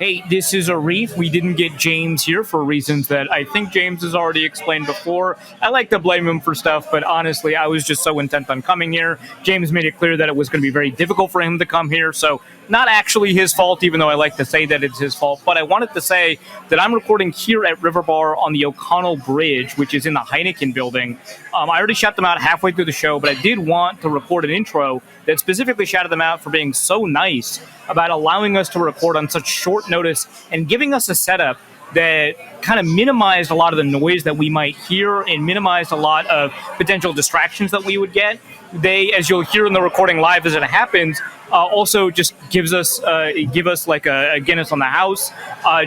Hey, this is Arif. We didn't get James here for reasons that I think James has already explained before. I like to blame him for stuff, but honestly, I was just so intent on coming here. James made it clear that it was going to be very difficult for him to come here, so not actually his fault, even though I like to say that it's his fault. But I wanted to say that I'm recording here at River Bar on the O'Connell Bridge, which is in the Heineken building. I already shut them out halfway through the show, but I did want to record an intro that specifically shouted them out for being so nice about allowing us to record on such short notice and giving us a setup that kind of minimized a lot of the noise that we might hear and minimized a lot of potential distractions that we would get. They, as you'll hear in the recording live as it happens, also just give us like a Guinness on the house.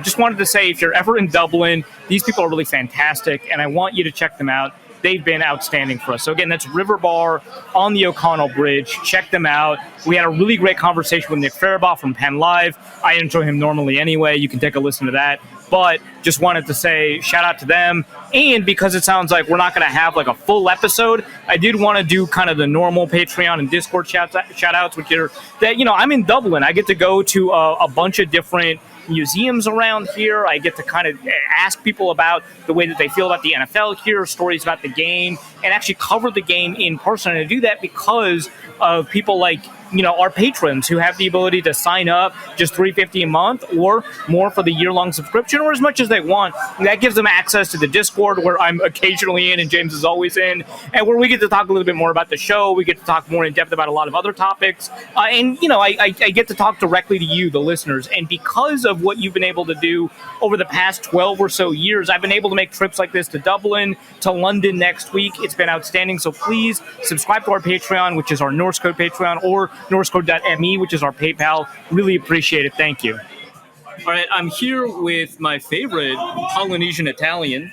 Just wanted to say, if you're ever in Dublin, these people are really fantastic, and I want you to check them out. They've been outstanding for us. So again, that's River Bar on the O'Connell Bridge. Check them out. We had a really great conversation with Nick Farabaugh from Penn Live. I enjoy him normally anyway. You can take a listen to that. But just wanted to say shout out to them. And because it sounds like we're not going to have like a full episode, I did want to do kind of the normal Patreon and Discord shout outs, which are that, I'm in Dublin. I get to go to a bunch of different museums around here. I get to kind of ask people about the way that they feel about the NFL here, stories about the game, and actually cover the game in person. And I do that because of people like our patrons who have the ability to sign up just $3.50 a month or more for the year-long subscription, or as much as they want. And that gives them access to the Discord, where I'm occasionally in and James is always in, and where we get to talk a little bit more about the show. We get to talk more in depth about a lot of other topics. And I get to talk directly to you, the listeners. And because of what you've been able to do over the past 12 or so years, I've been able to make trips like this to Dublin, to London next week. It's been outstanding. So please subscribe to our Patreon, which is our Norse Code Patreon, or norsecode.me, which is our PayPal. Really appreciate it. Thank you. All right, I'm here with my favorite Polynesian Italian,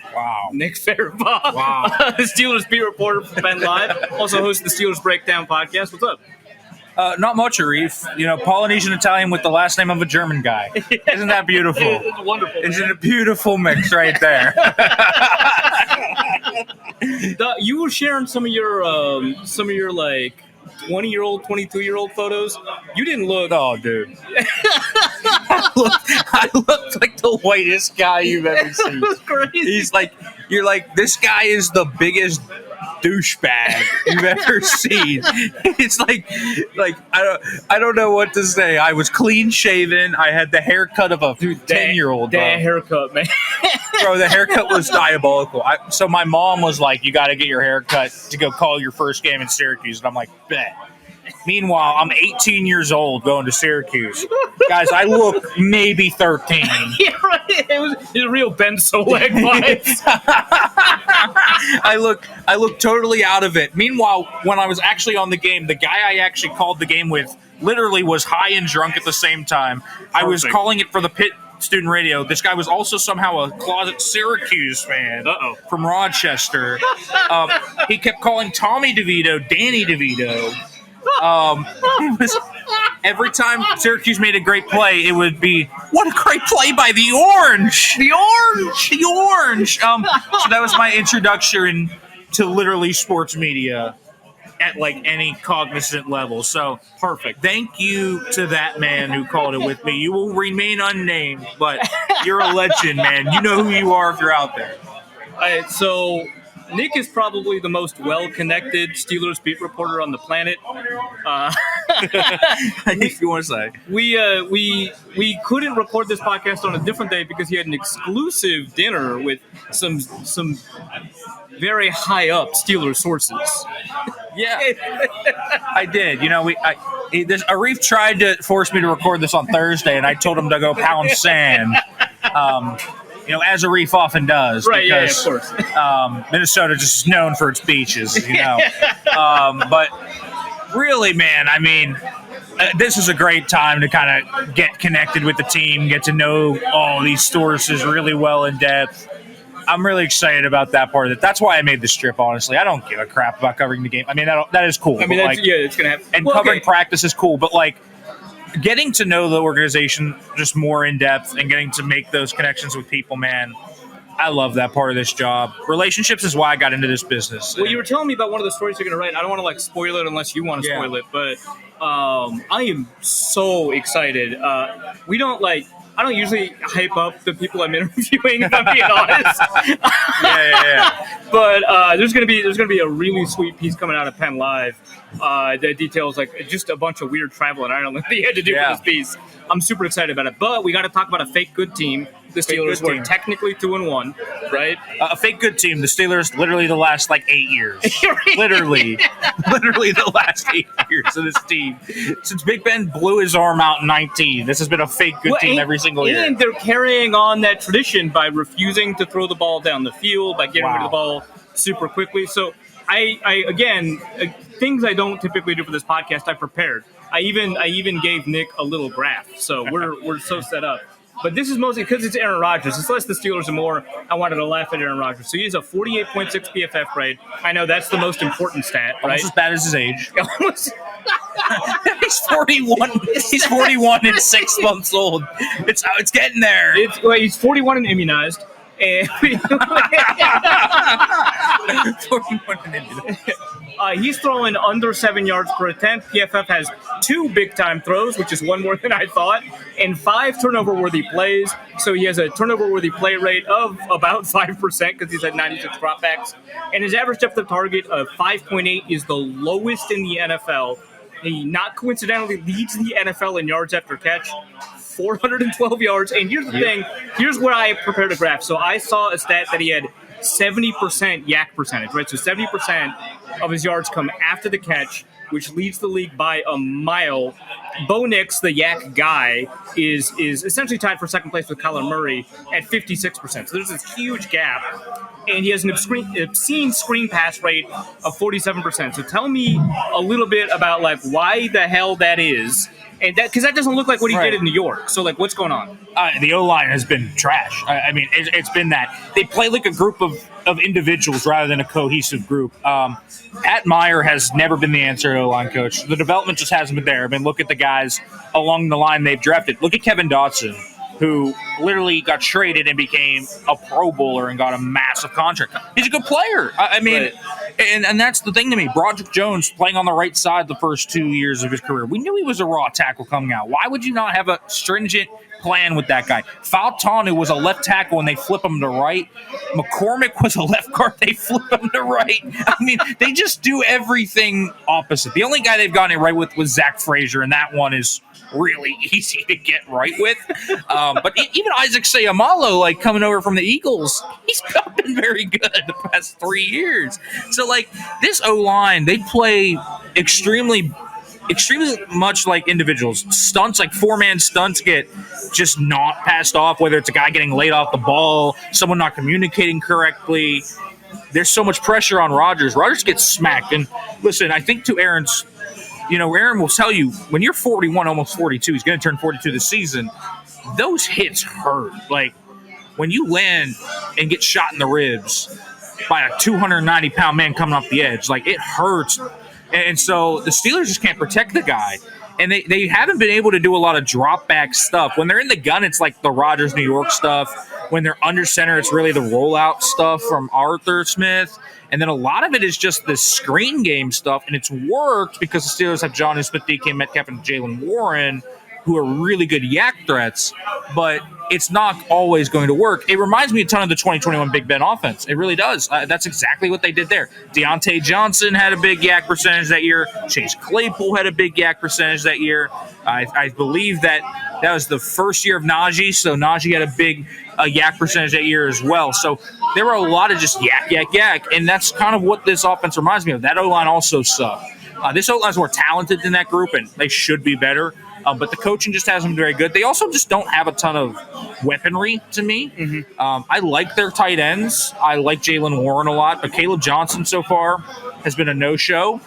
Nick Farabaugh, Steelers beat reporter for Penn Live, also hosts the Steelers Breakdown podcast. What's up? Not much, Arif. Polynesian Italian with the last name of a German guy. Isn't that beautiful? It's wonderful. Isn't it a beautiful mix right there? You were sharing some of your like 20-year-old, 22-year-old photos. You didn't look. Oh, dude. I looked like the whitest guy you've ever seen. It was crazy. You're like, this guy is the biggest douchebag you've ever seen. It's like I don't know what to say. I was clean shaven. I had the haircut of a 10-year-old. That haircut, man. Bro, the haircut was diabolical. So my mom was like, you got to get your haircut to go call your first game in Syracuse. And I'm like, bet. Meanwhile, I'm 18 years old going to Syracuse. Guys, I look maybe 13. Yeah, right. It was a real Ben Solak vibe. I look totally out of it. Meanwhile, when I was actually on the game, the guy I actually called the game with literally was high and drunk at the same time. Perfect. I was calling it for the Pitt student radio. This guy was also somehow a closet Syracuse fan from Rochester. He kept calling Tommy DeVito Danny DeVito. It was, every time Syracuse made a great play, it would be, what a great play by the Orange! The Orange! So that was my introduction to literally sports media at like any cognizant level. So perfect. Thank you to that man who called it with me. You will remain unnamed, but you're a legend, man. You know who you are if you're out there. All right, so Nick is probably the most well-connected Steelers beat reporter on the planet. If you want to say. We couldn't record this podcast on a different day because he had an exclusive dinner with some very high up Steelers sources. Yeah, I did. Arif tried to force me to record this on Thursday, and I told him to go pound sand. As Arif often does, right? Because, yeah, of course. Minnesota just is known for its beaches, But really, man, I mean, this is a great time to kind of get connected with the team, get to know all these sources really well in depth. I'm really excited about that part of it. That's why I made this trip, honestly. I don't give a crap about covering the game. I mean, that is cool. I mean, it's going to happen. And covering practice is cool, but getting to know the organization just more in depth and getting to make those connections with people, man, I love that part of this job. Relationships is why I got into this business. Well, you were telling me about one of the stories you're going to write. I don't want to spoil it unless you want to spoil it, but I am so excited. I don't usually hype up the people I'm interviewing, if I'm being honest. Yeah. But there's gonna be a really sweet piece coming out of Penn Live that details like just a bunch of weird travel in Ireland that he had to do for this piece. I'm super excited about it. But we got to talk about a fake good team. The Steelers were technically 2-1, right? A fake good team. The Steelers, literally the last 8 years. literally the last 8 years of this team. Since Big Ben blew his arm out in 19, this has been a fake good team every single year. And they're carrying on that tradition by refusing to throw the ball down the field, by getting rid of the ball super quickly. So I again, things I don't typically do for this podcast, I prepared. I even gave Nick a little graph. So we're so set up. But this is mostly because it's Aaron Rodgers. It's less the Steelers and more I wanted to laugh at Aaron Rodgers. So he has a 48.6 PFF grade. I know that's the most important stat, right? Almost as bad as his age. He's 41. He's 41 and 6 months old. It's getting there. He's 41 and immunized. And he's throwing under 7 yards per attempt. PFF has 2 big-time throws, which is one more than I thought, and 5 turnover-worthy plays. So he has a turnover-worthy play rate of about 5% because he's had 96 dropbacks. And his average depth of target of 5.8 is the lowest in the NFL. He not coincidentally leads the NFL in yards after catch. 412 yards. And here's the thing. Here's where I prepared a graph. So I saw a stat that he had 70% yak percentage, right? So 70% of his yards come after the catch, which leads the league by a mile. Bo Nix, the yak guy, is essentially tied for second place with Kyler Murray at 56%. So there's this huge gap. And he has an obscene screen pass rate of 47%. So tell me a little bit about why the hell that is. And because that doesn't look like what he did in New York. So, what's going on? The O-line has been trash. I mean, it's been that. They play like a group of individuals rather than a cohesive group. Pat Meyer has never been the answer O-line coach. The development just hasn't been there. I mean, look at the guys along the line they've drafted. Look at Kevin Dotson, who literally got traded and became a Pro Bowler and got a massive contract. He's a good player. I mean, and that's the thing to me. Broderick Jones playing on the right side the first 2 years of his career. We knew he was a raw tackle coming out. Why would you not have a stringent plan with that guy? Fautanu was a left tackle and they flip him to right. McCormick was a left guard. They flip him to right. I mean, they just do everything opposite. The only guy they've gotten it right with was Zach Frazier, and that one is really easy to get right with. But even Isaac Seumalo, coming over from the Eagles, he's not been very good the past 3 years. So, this O-line, they play extremely much like individuals. Stunts, four-man stunts get just not passed off, whether it's a guy getting laid off the ball, someone not communicating correctly. There's so much pressure on Rodgers. Rodgers gets smacked. And listen, I think to Aaron's, Aaron will tell you, when you're 41, almost 42, he's going to turn 42 this season, those hits hurt. When you land and get shot in the ribs by a 290-pound man coming off the edge, it hurts. And so the Steelers just can't protect the guy. And they haven't been able to do a lot of drop-back stuff. When they're in the gun, it's the Rodgers New York stuff. When they're under center, it's really the rollout stuff from Arthur Smith. And then a lot of it is just the screen game stuff. And it's worked because the Steelers have Jonnu Smith, DK Metcalf, and Jalen Warren, who are really good yak threats. But it's not always going to work. It reminds me a ton of the 2021 Big Ben offense. It really does. That's exactly what they did there. Deontay Johnson had a big yak percentage that year. Chase Claypool had a big yak percentage that year. I believe that was the first year of Najee, so Najee had a big yak percentage that year as well. So there were a lot of just yak, and that's kind of what this offense reminds me of. That O-line also sucked. This O-line's more talented than that group, and they should be better. But the coaching just hasn't been very good. They also just don't have a ton of weaponry to me. Mm-hmm. I like their tight ends. I like Jalen Warren a lot. But Caleb Johnson so far has been a no-show.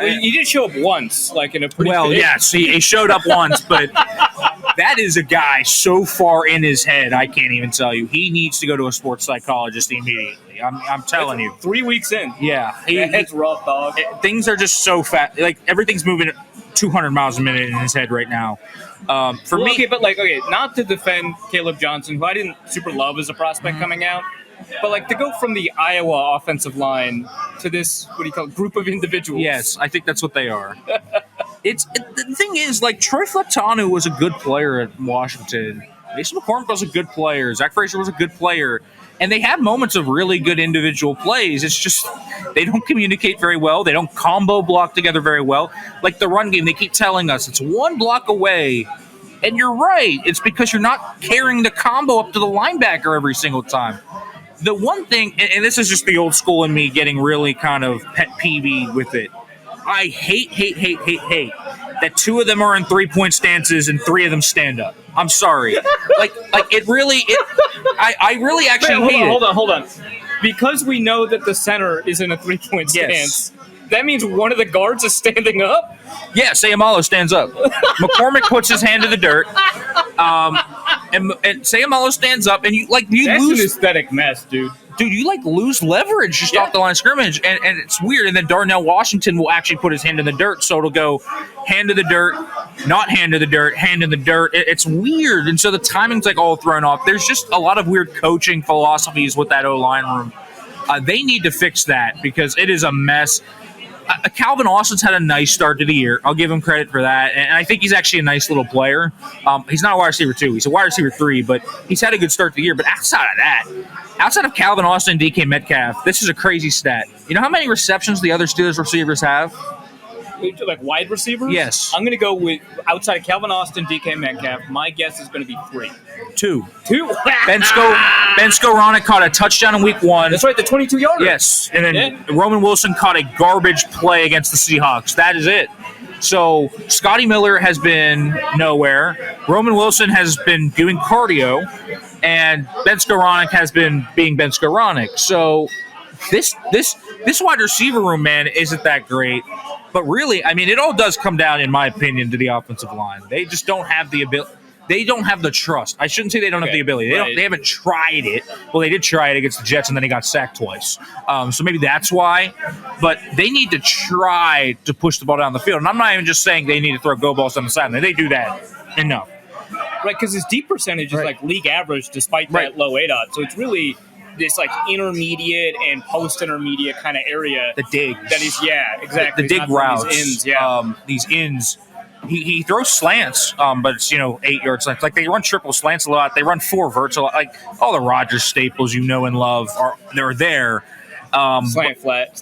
He did show up once, in a pretty yes, he showed up once, but that is a guy so far in his head, I can't even tell you. He needs to go to a sports psychologist immediately. I'm telling you. 3 weeks in. Yeah. It's rough, dog. Things are just so fast. Everything's moving 200 miles a minute in his head right now. For me, not to defend Caleb Johnson, who I didn't super love as a prospect coming out, but to go from the Iowa offensive line to this, group of individuals. Yes, I think that's what they are. The thing is, Troy Fautanu was a good player at Washington. Mason McCormick was a good player. Zach Frazier was a good player. And they have moments of really good individual plays. It's just they don't communicate very well. They don't combo block together very well. Like the run game, they keep telling us it's one block away. And you're right. It's because you're not carrying the combo up to the linebacker every single time. The one thing, and this is just the old school in me getting really kind of pet peevey with it. I hate that 2 of them are in 3-point stances and 3 of them stand up. I'm sorry. like it really, I really actually hate it. Hold on. Because we know that the center is in a 3-point stance, that means one of the guards is standing up? Yeah, Sayamalo stands up. McCormick puts his hand to the dirt. And Sayamalo stands up, and that's lose an aesthetic mess, dude. Dude, you lose leverage just off the line of scrimmage, and it's weird. And then Darnell Washington will actually put his hand in the dirt, so it'll go hand to the dirt, not hand to the dirt, hand in the dirt. It's weird, and so the timing's all thrown off. There's just a lot of weird coaching philosophies with that O-line room. They need to fix that because it is a mess. Calvin Austin's had a nice start to the year. I'll give him credit for that. And I think he's actually a nice little player. He's not a wide receiver 2. He's a wide receiver 3, but he's had a good start to the year. But outside of Calvin Austin and DK Metcalf, this is a crazy stat. You know how many receptions the other Steelers receivers have? Like wide receivers? Yes. I'm going to go with outside of Calvin Austin, DK Metcalf. My guess is going to be 3. 2. 2? Ben Skowronek caught a touchdown in week 1. That's right, the 22-yarder. Yes. And then Roman Wilson caught a garbage play against the Seahawks. That is it. So Scotty Miller has been nowhere. Roman Wilson has been doing cardio. And Ben Skowronek has been being Ben Skowronek. So this wide receiver room, man, isn't that great. But really, I mean, it all does come down, in my opinion, to the offensive line. They just don't have the ability. They don't have the trust. I shouldn't say they don't have the ability. They haven't tried it. Well, they did try it against the Jets, and then he got sacked twice. So maybe that's why. But they need to try to push the ball down the field. And I'm not even just saying they need to throw go balls on the sideline. They do that enough. Right, because his deep percentage is league average despite that low ADOT. So it's really this intermediate and post-intermediate kind of area. The digs. That is, exactly. The dig routes. These ins, He throws slants, but it's 8-yard slants. Like they run triple slants a lot. They run 4 verts a lot. Like all the Rodgers staples you know and love they're there. Slant flat.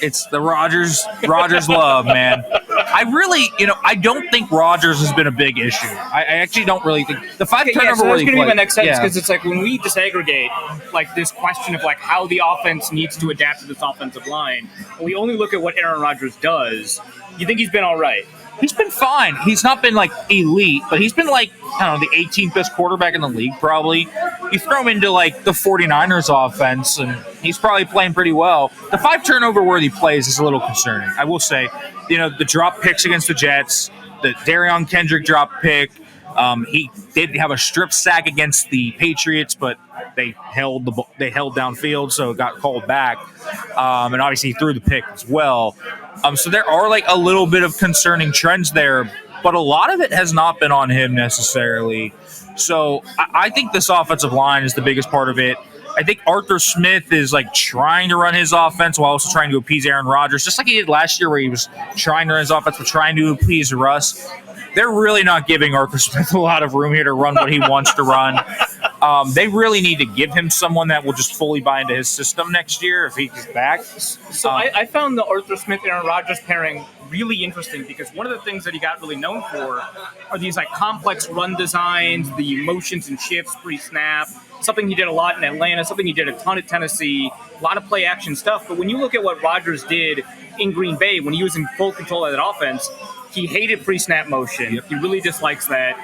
It's the Rodgers love, man. I really, I don't think Rodgers has been a big issue. I actually don't really think the 5 turnover. So that's going to be my next sentence because it's when we disaggregate this question of how the offense needs to adapt to this offensive line. And we only look at what Aaron Rodgers does. You think he's been all right? He's been fine. He's not been elite, but he's been the 18th best quarterback in the league probably. You throw him into the 49ers offense, and he's probably playing pretty well. The 5 turnover worthy plays is a little concerning. I will say, the drop picks against the Jets, the Darion Kendrick drop pick. He did have a strip sack against the Patriots, but they held downfield, so it got called back. And obviously he threw the pick as well. So there are a little bit of concerning trends there, but a lot of it has not been on him necessarily. So I think this offensive line is the biggest part of it. I think Arthur Smith is trying to run his offense while also trying to appease Aaron Rodgers, just like he did last year where he was trying to run his offense but trying to appease Russ. They're really not giving Arthur Smith a lot of room here to run what he wants to run. They really need to give him someone that will just fully buy into his system next year if he gets back. So I found the Arthur Smith and Aaron Rodgers pairing really interesting because one of the things that he got really known for are these complex run designs, the motions and shifts pre-snap, something he did a lot in Atlanta, something he did a ton at Tennessee, a lot of play action stuff. But when you look at what Rodgers did in Green Bay when he was in full control of that offense, he hated pre-snap motion. Yep. He really dislikes that.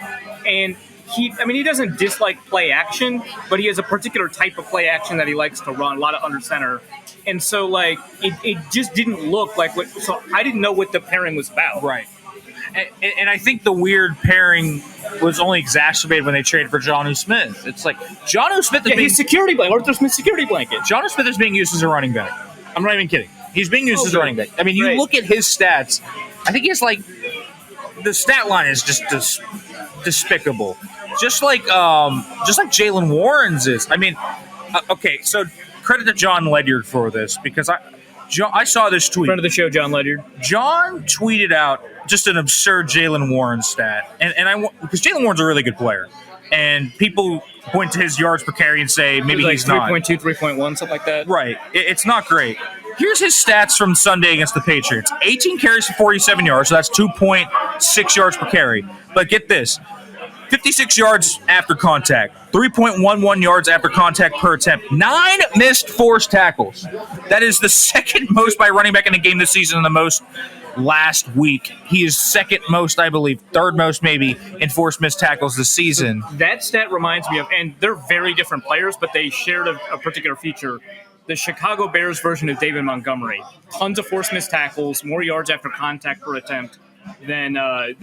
And he doesn't dislike play action, but he has a particular type of play action that he likes to run, a lot of under center. And so, it just didn't look like what – so I didn't know what the pairing was about. Right. And I think the weird pairing was only exacerbated when they traded for Jonnu Smith. It's Jonnu Smith is his security blanket, Arthur Smith's security blanket. Jonnu Smith is being used as a running back. I'm not even kidding. He's being used as a running back. I mean, you look at his stats. I think he's the stat line is just despicable. Just like Jaylen Warren's is. I mean, okay, so credit to John Ledyard for this because I saw this tweet. Friend of the show, John Ledyard. John tweeted out just an absurd Jaylen Warren stat, because Jaylen Warren's a really good player, and people point to his yards per carry and say maybe like he's not 3.2, 3.1, something like that. Right, it's not great. Here's his stats from Sunday against the Patriots: 18 carries for 47 yards, so that's 2.6 yards per carry. But get this. 56 yards after contact, 3.11 yards after contact per attempt, 9 missed forced tackles. That is the second most by running back in a game this season and the most last week. He is second most, I believe, third most maybe, in forced missed tackles this season. That stat reminds me of, and they're very different players, but they shared a particular feature. The Chicago Bears version of David Montgomery. Tons of forced missed tackles, more yards after contact per attempt than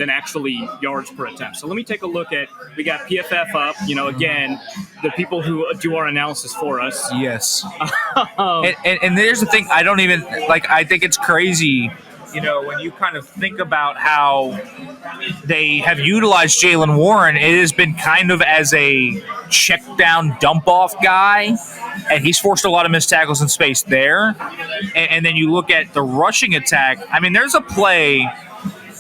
actually yards per attempt. So let me take a look at, we got PFF up, again, the people who do our analysis for us. Yes. and there's the thing, I think it's crazy, when you kind of think about how they have utilized Jaylen Warren, it has been kind of as a check down dump off guy, and he's forced a lot of missed tackles in space there. And then you look at the rushing attack. I mean, there's a play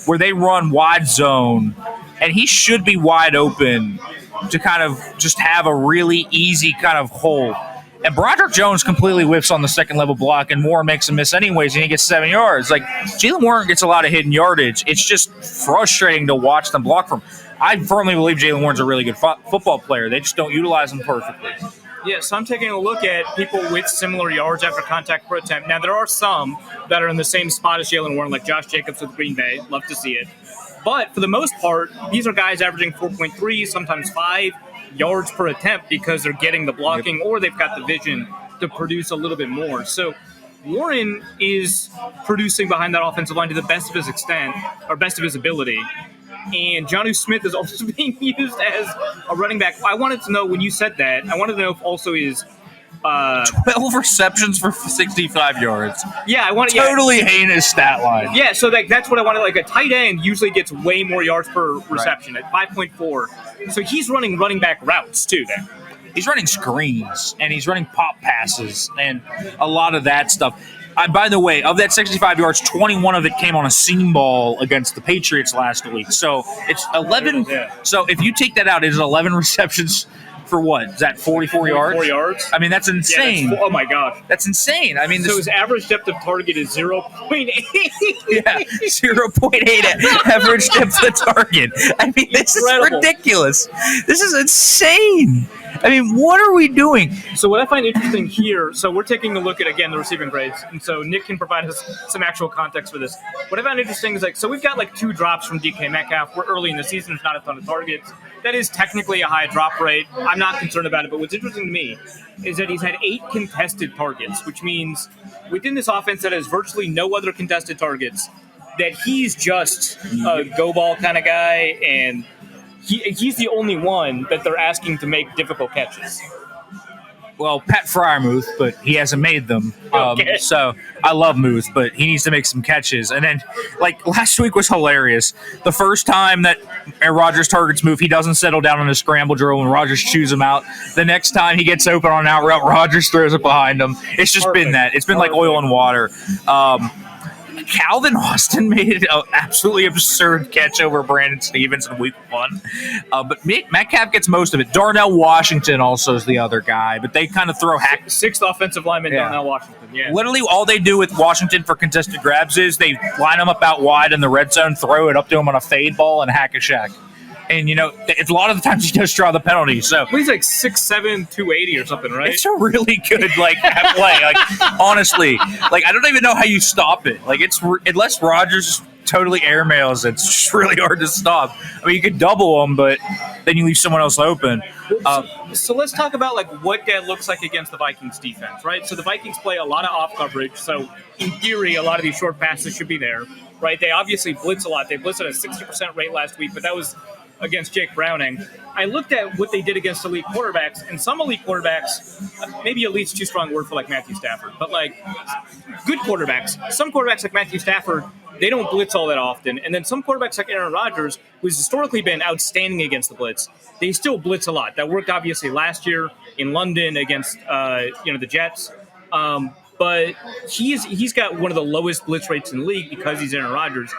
where they run wide zone, and he should be wide open to kind of just have a really easy kind of hole. And Broderick Jones completely whiffs on the second level block, and Warren makes a miss anyways, and he gets 7 yards. Like, Jaylen Warren gets a lot of hidden yardage. It's just frustrating to watch them block from. I firmly believe Jaylen Warren's a really good football player. They just don't utilize him perfectly. Yeah, so I'm taking a look at people with similar yards after contact per attempt. Now, there are some that are in the same spot as Jaylen Warren, like Josh Jacobs with Green Bay. Love to see it. But for the most part, these are guys averaging 4.3, sometimes 5 yards per attempt because they're getting the blocking or they've got the vision to produce a little bit more. So Warren is producing behind that offensive line to the best of his extent, or best of his ability. And Jonnu Smith is also being used as a running back. I wanted to know, when you said that, I wanted to know if also is 12 receptions for 65 yards. Yeah, I want to totally heinous stat line. Yeah, so that's what I wanted. Like, a tight end usually gets way more yards per reception at 5.4. So he's running back routes too. Then he's running screens and he's running pop passes and a lot of that stuff. By the way, of that 65 yards, 21 of it came on a seam ball against the Patriots last week. So it's 11. Yeah. So if you take that out, it is 11 receptions for what? Is that 44 yards? 44 yards. I mean, that's insane. Yeah, oh, my gosh. That's insane. I mean, so his average depth of target is 0.8. Yeah, 0.8 average depth of target. I mean, this is ridiculous. This is insane. I mean, what are we doing? So what I find interesting here, so we're taking a look at, again, the receiving grades, and so Nick can provide us some actual context for this. What I found interesting is, so we've got 2 drops from DK Metcalf. We're early in the season. There's not a ton of targets. That is technically a high drop rate. I'm not concerned about it, but what's interesting to me is that he's had 8 contested targets, which means within this offense that has virtually no other contested targets, that he's just a go ball kind of guy, and he's the only one that they're asking to make difficult catches. Well, Pat Fryermuth, but he hasn't made them. Okay. So I love Muth, but he needs to make some catches. And then, last week was hilarious. The first time that Rodgers targets Muth, he doesn't settle down on a scramble drill and Rodgers chews him out. The next time he gets open on an out route, Rodgers throws it behind him. It's just been that. It's been like oil and water. Calvin Austin made an absolutely absurd catch over Brandon Stevens in week 1. But Metcalf gets most of it. Darnell Washington also is the other guy, but they kind of throw hack. 6th offensive lineman, Darnell Washington. Yeah. Literally all they do with Washington for contested grabs is they line him up out wide in the red zone, throw it up to him on a fade ball, and hack a shack. And, it's a lot of the times he does draw the penalty. So he's 6'7", 280 or something, right? It's a really good, play. Honestly. I don't even know how you stop it. Unless Rodgers totally airmails, it's just really hard to stop. I mean, you could double him, but then you leave someone else open. So let's talk about, what that looks like against the Vikings defense, right? So the Vikings play a lot of off coverage. So in theory, a lot of these short passes should be there, right? They obviously blitz a lot. They blitzed at a 60% rate last week, but that was against Jake Browning. I looked at what they did against elite quarterbacks, and some elite quarterbacks, maybe elite's too strong a word for Matthew Stafford, but good quarterbacks, some quarterbacks like Matthew Stafford, they don't blitz all that often. And then some quarterbacks like Aaron Rodgers, who's historically been outstanding against the blitz, they still blitz a lot. That worked obviously last year in London against the Jets. but he's got one of the lowest blitz rates in the league because he's Aaron Rodgers,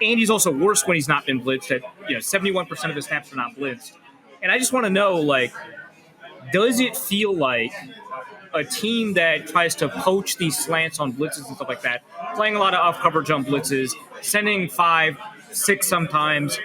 and he's also worse when he's not been blitzed. At 71% of his snaps are not blitzed, and I just want to know, like, does it feel like a team that tries to poach these slants on blitzes and stuff like that, playing a lot of off coverage on blitzes, sending 5, 6 sometimes,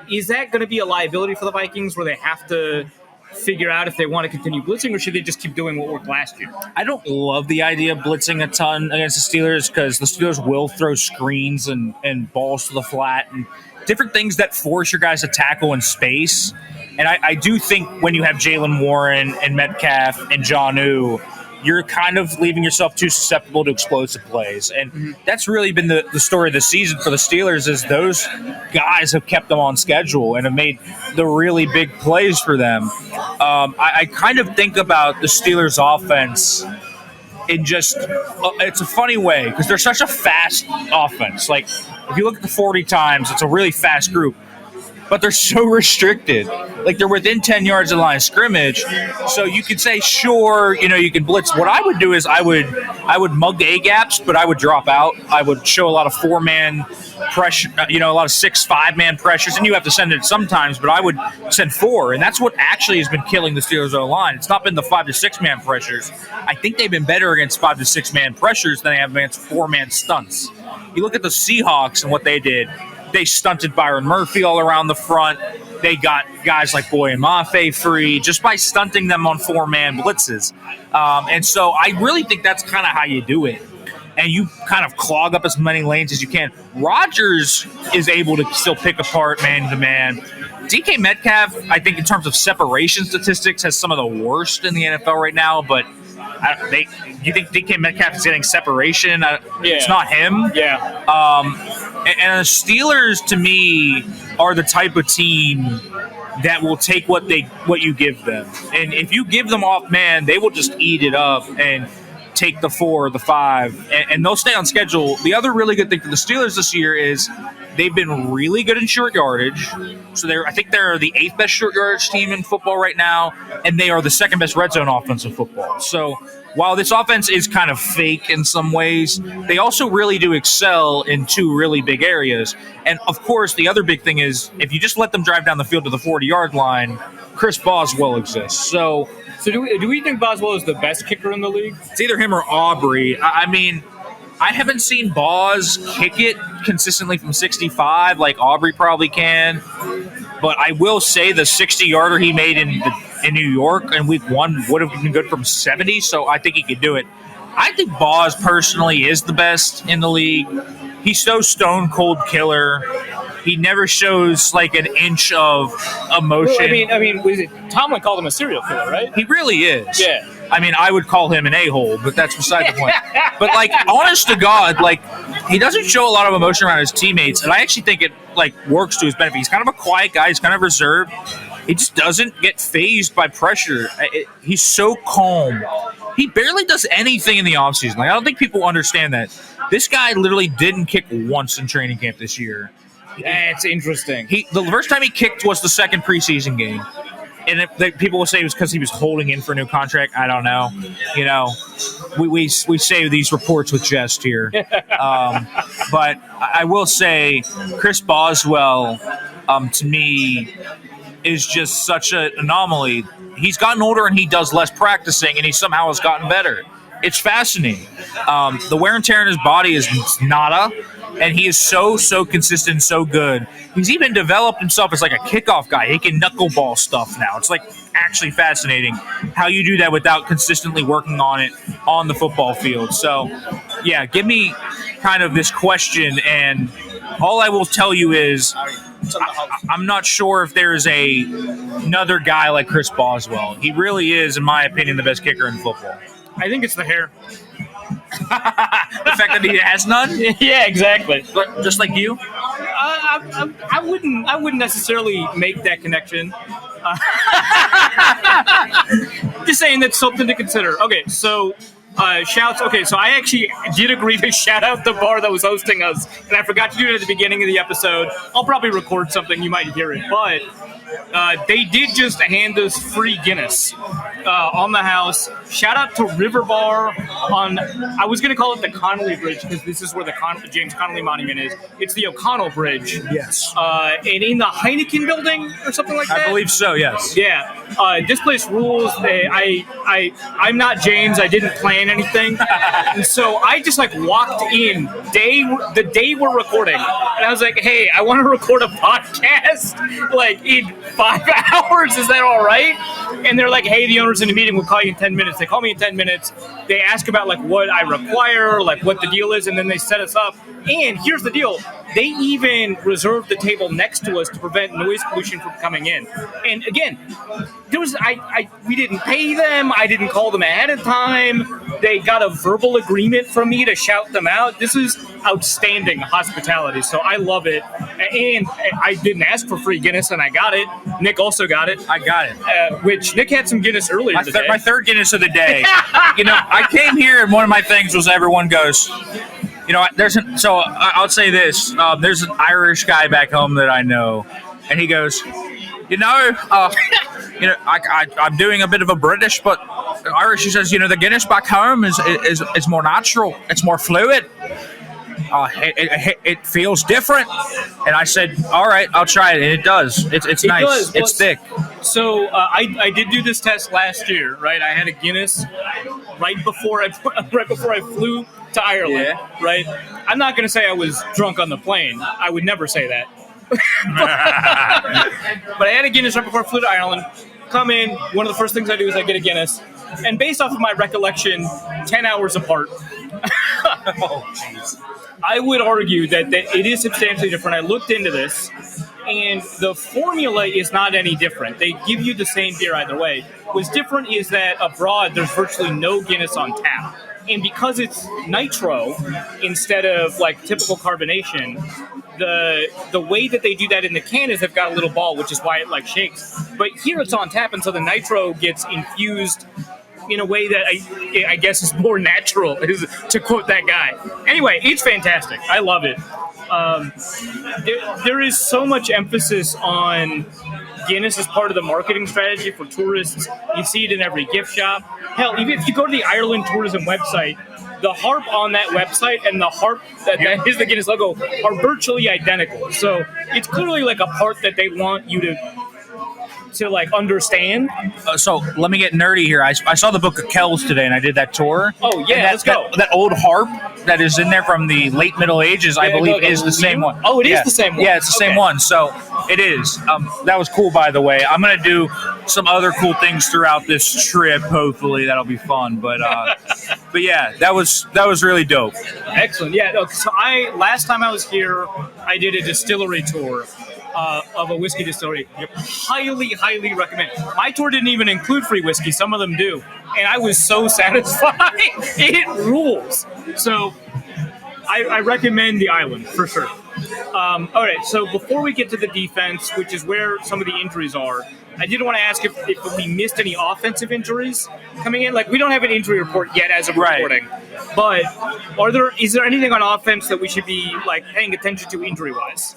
is that going to be a liability for the Vikings where they have to figure out if they want to continue blitzing, or should they just keep doing what worked last year? I don't love the idea of blitzing a ton against the Steelers because the Steelers will throw screens and balls to the flat and different things that force your guys to tackle in space. And I do think when you have Jalen Warren and Metcalf and Jonnu, you're kind of leaving yourself too susceptible to explosive plays. And that's really been the story of the season for the Steelers is those guys have kept them on schedule and have made the really big plays for them. I kind of think about the Steelers offense in just it's a funny way because they're such a fast offense. Like, if you look at the 40 times, it's a really fast group. But they're so restricted. Like, they're within 10 yards of the line of scrimmage. So you could say, sure, you can blitz. What I would do is I would mug the A-gaps, but I would drop out. I would show a lot of 4-man pressure, a lot of 6, 5-man pressures, and you have to send it sometimes, but I would send 4. And that's what actually has been killing the Steelers' O-line. It's not been the 5 to 6-man pressures. I think they've been better against 5 to 6-man pressures than they have against 4-man stunts. You look at the Seahawks and what they did. They stunted Byron Murphy all around the front. They got guys like Boye and Mafe free just by stunting them on 4-man blitzes. And so I really think that's kind of how you do it. And you kind of clog up as many lanes as you can. Rodgers is able to still pick apart man-to-man. DK Metcalf, I think in terms of separation statistics, has some of the worst in the NFL right now, but do you think DK Metcalf is getting separation? It's not him. Yeah. And the Steelers, to me, are the type of team that will take what you give them. And if you give them off man, they will just eat it up and take the 4 or the 5, and they'll stay on schedule. The other really good thing for the Steelers this year is they've been really good in short yardage. So I think they're the 8th best short yardage team in football right now, and they are the 2nd best red zone offense in football. So while this offense is kind of fake in some ways, they also really do excel in 2 really big areas. And, of course, the other big thing is if you just let them drive down the field to the 40-yard line, Chris Boswell exists. So do we think Boswell is the best kicker in the league? It's either him or Aubrey. I mean, I haven't seen Boz kick it consistently from 65 like Aubrey probably can. But I will say the 60-yarder he made in New York in week 1 would have been good from 70, so I think he could do it. I think Boz personally is the best in the league. He's so stone-cold killer. He never shows like an inch of emotion. Well, I mean, Tomlin called him a serial killer, right? He really is. Yeah. I mean, I would call him an a-hole, but that's beside the point. But, like, honest to God, like, he doesn't show a lot of emotion around his teammates, and I actually think it, like, works to his benefit. He's kind of a quiet guy. He's kind of reserved. He just doesn't get fazed by pressure. He's so calm. He barely does anything in the offseason. Like, I don't think people understand that. This guy literally didn't kick once in training camp this year. That's interesting. The first time he kicked was the second preseason game. And people will say it was because he was holding in for a new contract. I don't know. We say these reports with jest here. But I will say Chris Boswell, to me, is just such an anomaly. He's gotten older and he does less practicing, and he somehow has gotten better. It's fascinating. The wear and tear in his body is nada. And he is so consistent, so good. He's even developed himself as like a kickoff guy. He can knuckleball stuff now. It's like actually fascinating how you do that without consistently working on it on the football field. So, yeah, give me kind of this question, and all I will tell you is I'm not sure if there's another guy like Chris Boswell. He really is, in my opinion, the best kicker in football. I think it's the hair. The fact that he has none? Yeah, exactly. But just like you? I wouldn't necessarily make that connection. Just saying that's something to consider. Okay, so Shouts. Okay, so I actually did agree to shout out the bar that was hosting us, and I forgot to do it at the beginning of the episode. I'll probably record something, you might hear it, but they did just hand us free Guinness on the house. Shout out to River Bar on, I was going to call it the Connolly Bridge because this is where the James Connolly Monument is. It's the O'Connell Bridge. Yes. And in the Heineken building or something like that? I believe so, yes. Yeah. This place rules. I'm not James. I didn't plan anything. And so I just walked in the day we're recording. And I was like, hey, I want to record a podcast in 5 hours. Is that all right? And they're like, hey, the owner's in a meeting. We'll call you in 10 minutes. They call me in 10 minutes. They ask about what I require, what the deal is, and then they set us up. And here's the deal. They even reserved the table next to us to prevent noise pollution from coming in. And again, we didn't pay them. I didn't call them ahead of time. They got a verbal agreement from me to shout them out. This is outstanding hospitality. So I love it. And I didn't ask for free Guinness, and I got it. Nick also got it. I got it. Which Nick had some Guinness earlier today. My third Guinness of the day. I came here, and one of my things was everyone goes, I'll say this. There's an Irish guy back home that I know, and he goes, I'm doing a bit of a British, but Irish, he says, the Guinness back home is more natural. It's more fluid. It feels different. And I said, all right, I'll try it. And it does. It's nice. Does. It's thick. So I did do this test last year, right? I had a Guinness right before I flew to Ireland, right? I'm not going to say I was drunk on the plane. I would never say that. But I had a Guinness right before I flew to Ireland. Come in, one of the first things I do is I get a Guinness. And based off of my recollection, 10 hours apart. Oh, jeez. I would argue that it is substantially different. I looked into this, and the formula is not any different. They give you the same beer either way. What's different is that abroad, there's virtually no Guinness on tap. And because it's nitro instead of typical carbonation, the way that they do that in the can is they've got a little ball, which is why it shakes. But here it's on tap, and so the nitro gets infused in a way that I guess is more natural, to quote that guy. Anyway, it's fantastic. I love it. There is so much emphasis on Guinness as part of the marketing strategy for tourists. You see it in every gift shop. Hell, even if you go to the Ireland tourism website, the harp on that website and the harp that is the Guinness logo are virtually identical. So it's clearly a part that they want you to understand. So let me get nerdy here. I saw the Book of Kells today, and I did that tour. Oh yeah, let's go. That old harp that is in there from the late Middle Ages, I believe, is the same one. Oh, it is the same one. Yeah, it's the same one. So it is. That was cool, by the way. I'm gonna do some other cool things throughout this trip. Hopefully, that'll be fun. But yeah, that was really dope. Excellent. Yeah. So last time I was here, I did a distillery tour. Of a whiskey distillery. Highly, highly recommend. My tour didn't even include free whiskey. Some of them do. And I was so satisfied. It rules. So I recommend the island for sure. All right, so before we get to the defense, which is where some of the injuries are, I did want to ask if we missed any offensive injuries coming in. We don't have an injury report yet as of recording. But is there anything on offense that we should be paying attention to injury-wise?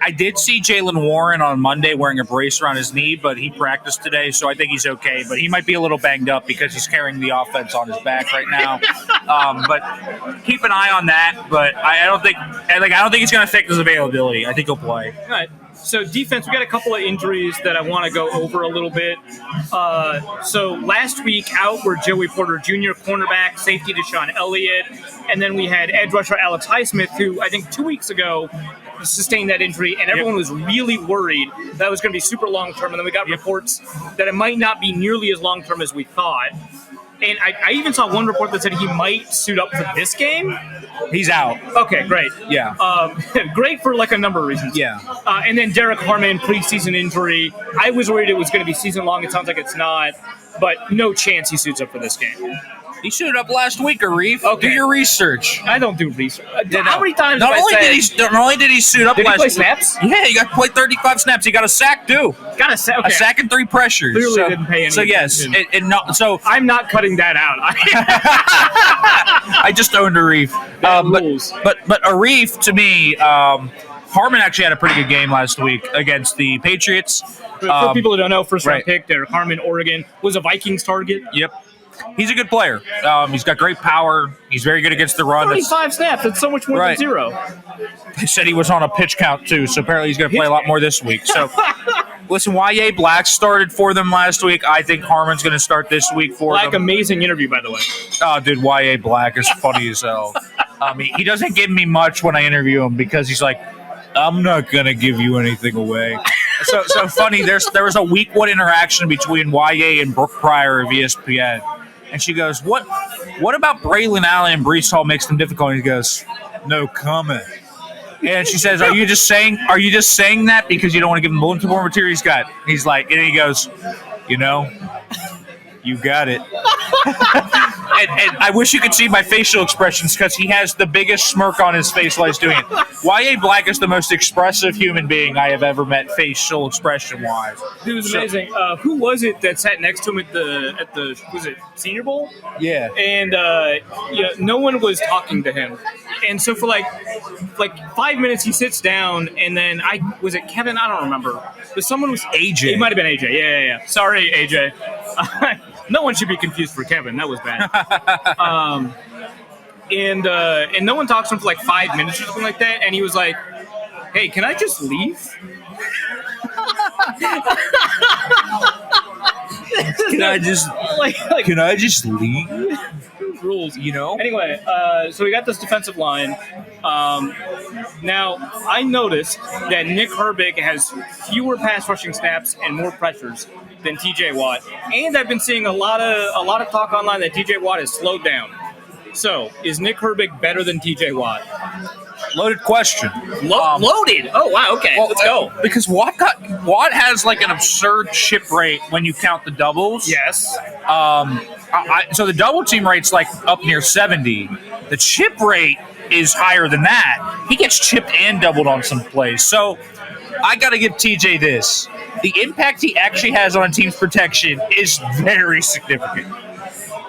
I did see Jalen Warren on Monday wearing a brace around his knee, but he practiced today, so I think he's okay. But he might be a little banged up because he's carrying the offense on his back right now. But keep an eye on that. But I don't think it's going to affect his availability. I think he'll play. All right. So defense, we got a couple of injuries that I want to go over a little bit. So last week out were Joey Porter Jr., cornerback, safety Deshaun Elliott, and then we had edge rusher Alex Highsmith, who I think 2 weeks ago sustained that injury, and everyone was really worried that it was going to be super long-term, and then we got reports that it might not be nearly as long-term as we thought. And I even saw one report that said he might suit up for this game. He's out. Okay, great. Yeah. Great for a number of reasons. Yeah. And then Derek Harmon, preseason injury. I was worried it was going to be season long. It sounds like it's not, but no chance he suits up for this game. He suited up last week, Arif. Okay. Do your research. I don't do research. How many times Not have only I did said... not only did he suit up Did he last play week. snaps? Yeah, he got to play 35 snaps. He got a sack too. Got a sack. Okay. A sack and 3 pressures. Clearly didn't pay any So yes, attention. so I'm not cutting that out. I just owned Arif. But Arif, to me, Harmon actually had a pretty good game last week against the Patriots. For people who don't know, first round right. pick there, Harmon, Oregon, was a Vikings target. Yep. He's a good player. He's got great power. He's very good against the run. 35 snaps. That's so much more than 0. They said he was on a pitch count, too, so apparently he's going to play a lot more this week. So, listen, Y.A. Black started for them last week. I think Harmon's going to start this week for them. Amazing interview, by the way. Oh, dude, Y.A. Black is funny as hell. He doesn't give me much when I interview him because he's like, I'm not going to give you anything away. So funny, there was a week 1 interaction between Y.A. and Brooke Pryor of ESPN. And she goes, what about Braylon Allen and Breece Hall makes them difficult? And he goes, no comment. And she says, are you just saying that because you don't want to give him bulletin board material he's got? And he's like, and he goes, you got it. and I wish you could see my facial expressions because he has the biggest smirk on his face while he's doing it. Y.A. Black is the most expressive human being I have ever met, facial expression-wise. It was amazing. Who was it that sat next to him at the was it Senior Bowl? Yeah. And no one was talking to him. And so for like 5 minutes he sits down, and then was it Kevin? I don't remember. But someone was AJ. It might have been AJ. Yeah. Sorry, AJ. No one should be confused for Kevin. That was bad. And no one talks to him for like 5 minutes or something like that. And he was like, "Hey, can I just leave?" Can I just leave? Rules, Anyway, so we got this defensive line. Now, I noticed that Nick Herbig has fewer pass rushing snaps and more pressures than T.J. Watt, and I've been seeing a lot of talk online that T.J. Watt has slowed down. So, is Nick Herbig better than T.J. Watt? Loaded question. Loaded? Oh, wow, okay. Let's go. Because Watt has like an absurd chip rate when you count the doubles. Yes. So the double team rate's like up near 70. The chip rate is higher than that. He gets chipped and doubled on some plays. So I got to give TJ this. The impact he actually has on a team's protection is very significant.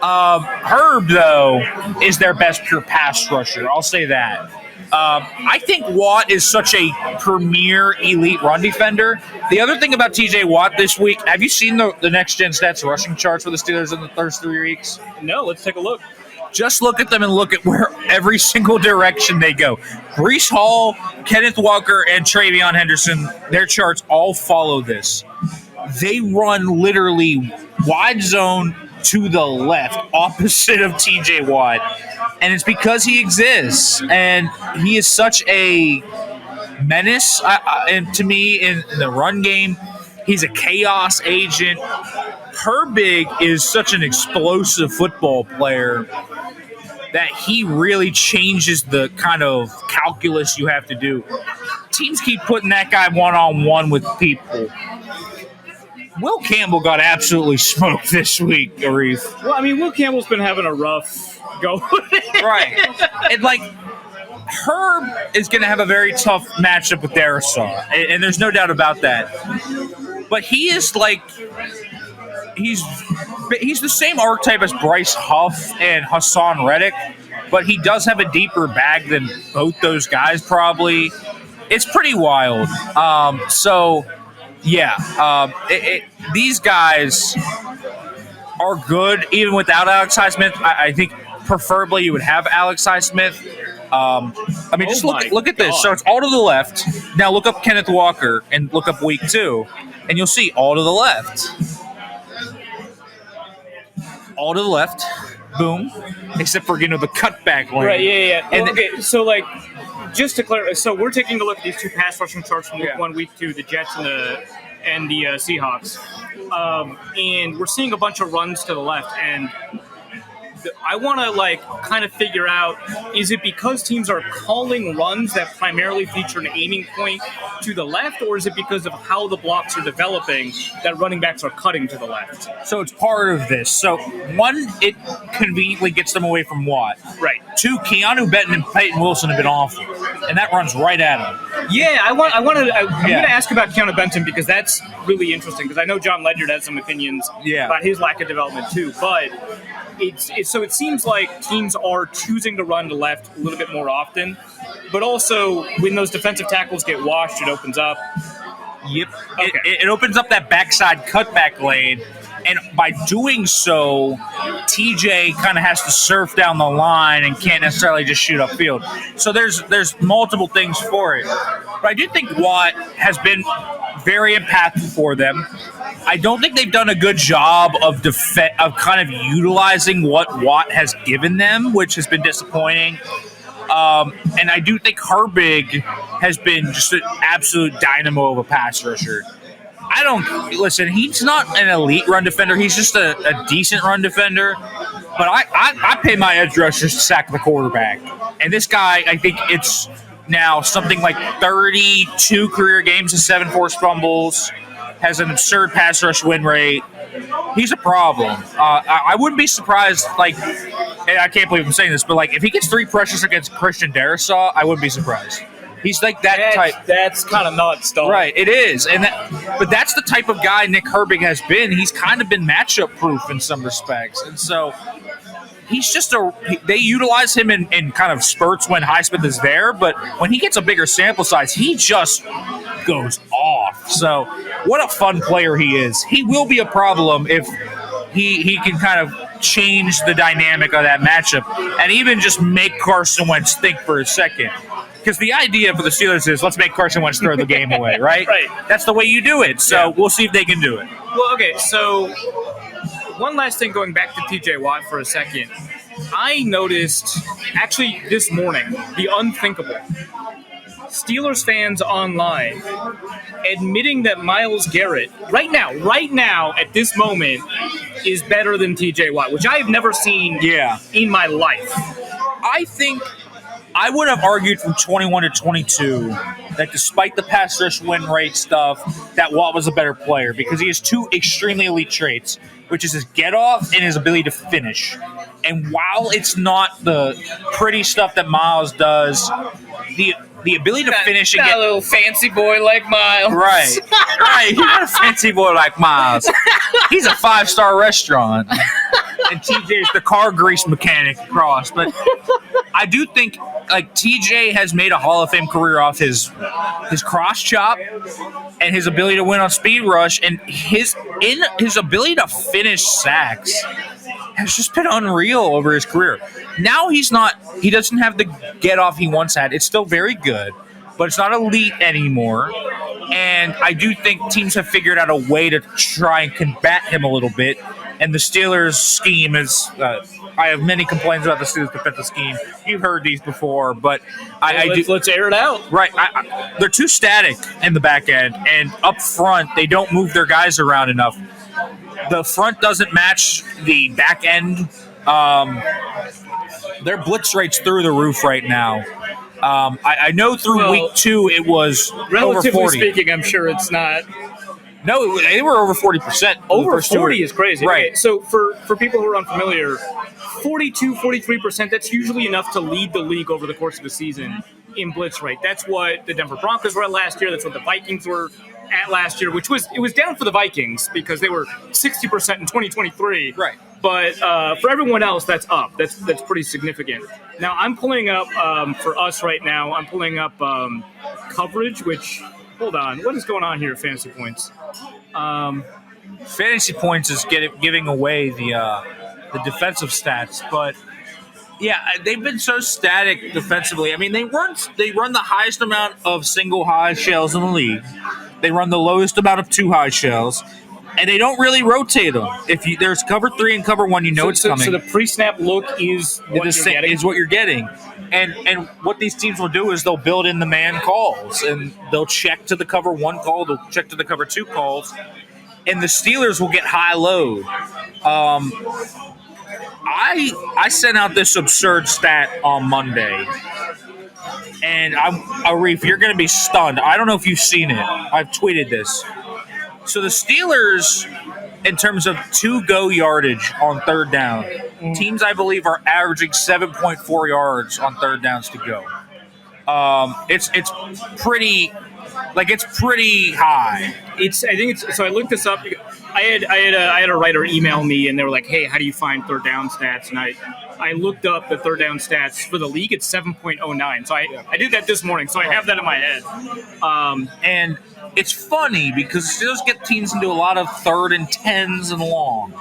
Herb, though, is their best pure pass rusher. I'll say that. I think Watt is such a premier elite run defender. The other thing about TJ Watt this week, have you seen the next-gen stats rushing charts for the Steelers in the first 3 weeks? No, let's take a look. Just look at them and look at where every single direction they go. Breece Hall, Kenneth Walker, and Travion Henderson, their charts all follow this. They run literally wide zone to the left, opposite of TJ Watt. And it's because he exists. And he is such a menace and to me in the run game. He's a chaos agent. Herbig is such an explosive football player that he really changes the kind of calculus you have to do. Teams keep putting that guy one-on-one with people. Will Campbell got absolutely smoked this week, Arif. Well, I mean, Will Campbell's been having a rough go. Right. And, Herb is going to have a very tough matchup with Darrisaw, and there's no doubt about that. But he is, he's the same archetype as Bryce Huff and Hassan Reddick, but he does have a deeper bag than both those guys, probably. It's pretty wild. These guys are good even without Alex Highsmith. I think preferably you would have Alex Highsmith. Just look at this. So it's all to the left. Now look up Kenneth Walker and look up week 2, and you'll see all to the left. All to the left. Boom. Except for, the cutback lane. Right, yeah. And so, just to clarify, so we're taking a look at these two pass rushing charts from week 1, week 2, the Jets and the Seahawks. And we're seeing a bunch of runs to the left. And I want to kind of figure out, is it because teams are calling runs that primarily feature an aiming point to the left, or is it because of how the blocks are developing that running backs are cutting to the left? So it's part of this. So one, it conveniently gets them away from Watt. Right. Two, Keanu Benton and Peyton Wilson have been awful, and that runs right at him. Yeah, I'm going to ask about Keanu Benton because that's really interesting, because I know John Ledyard has some opinions about his lack of development too, but so it seems like teams are choosing to run to left a little bit more often, but also when those defensive tackles get washed, it opens up. Yep. Okay. It opens up that backside cutback lane, and by doing so, TJ kind of has to surf down the line and can't necessarily just shoot upfield. So there's multiple things for it. But I do think Watt has been very impactful for them. I don't think they've done a good job of kind of utilizing what Watt has given them, which has been disappointing. And I do think Herbig has been just an absolute dynamo of a pass rusher. He's not an elite run defender. He's just a decent run defender. But I pay my edge rushers to sack the quarterback. And this guy, I think it's now something like 32 career games and 7 forced fumbles, has an absurd pass rush win rate. He's a problem. I wouldn't be surprised, and I can't believe I'm saying this, but if he gets 3 pressures against Christian Darrisaw, I wouldn't be surprised. He's like that type. That's kind of nuts, though. Right, it is. But that's the type of guy Nick Herbig has been. He's kind of been matchup proof in some respects. And so he's just they utilize him in kind of spurts when Highsmith is there, but when he gets a bigger sample size, he just goes off. So what a fun player he is. He will be a problem if he can kind of change the dynamic of that matchup and even just make Carson Wentz think for a second. Because the idea for the Steelers is let's make Carson Wentz throw the game away, right? Right. That's the way you do it. So we'll see if they can do it. Well, okay, so one last thing going back to TJ Watt for a second. I noticed, actually this morning, the unthinkable. Steelers fans online admitting that Myles Garrett, right now, at this moment, is better than TJ Watt, which I have never seen in my life. I think I would have argued from 21 to 22 that despite the pass rush win rate stuff, that Watt was a better player because he has 2 extremely elite traits, which is his get off and his ability to finish. And while it's not the pretty stuff that Myles does, the ability to finish and get a little fancy boy like Myles. Right. He's not a fancy boy like Myles. He's a 5-star restaurant. And TJ's the car grease mechanic across. But I do think TJ has made a Hall of Fame career off his cross chop and his ability to win on speed rush, and his ability to finish sacks has just been unreal over his career. Now he doesn't have the get off he once had. It's still very good, but it's not elite anymore. And I do think teams have figured out a way to try and combat him a little bit. And the Steelers' scheme is I have many complaints about the Steelers' defensive scheme. You've heard these before, but let's air it out. Right. They're too static in the back end, and up front, they don't move their guys around enough. The front doesn't match the back end. Their blitz rate's through the roof right now. I know through week 2 it was relatively over 40. speaking, I'm sure it's not. No, they were over 40%. Over 40 is crazy. Right. Okay, so for people who are unfamiliar, 42, 43%, that's usually enough to lead the league over the course of the season in blitz rate. That's what the Denver Broncos were at last year. That's what the Vikings were at last year, it was down for the Vikings because they were 60% in 2023. Right. But for everyone else, that's up. That's pretty significant. Now, I'm pulling up, for us right now, I'm pulling up coverage, which, hold on, what is going on here at Fantasy Points? Fantasy Points is giving away the defensive stats, but yeah, they've been so static defensively. I mean, they run the highest amount of single high shells in the league. They run the lowest amount of 2 high shells, and they don't really rotate them. There's cover 3 and cover 1, it's coming. So the pre-snap look is what you're getting. And what these teams will do is they'll build in the man calls, and they'll check to the cover 1 call, they'll check to the cover 2 calls, and the Steelers will get high load. I sent out this absurd stat on Monday, and Arif, you're going to be stunned. I don't know if you've seen it. I've tweeted this. So the Steelers, in terms of to-go yardage on third down, teams I believe are averaging 7.4 yards on third downs to go. It's pretty high. So I looked this up. I had a writer email me, and they were like, "Hey, how do you find third down stats?" And I looked up the third down stats for the league. It's 7.09. So I did that this morning. So I have that in my head. And it's funny because Steelers get teams into a lot of 3rd and 10s and longs.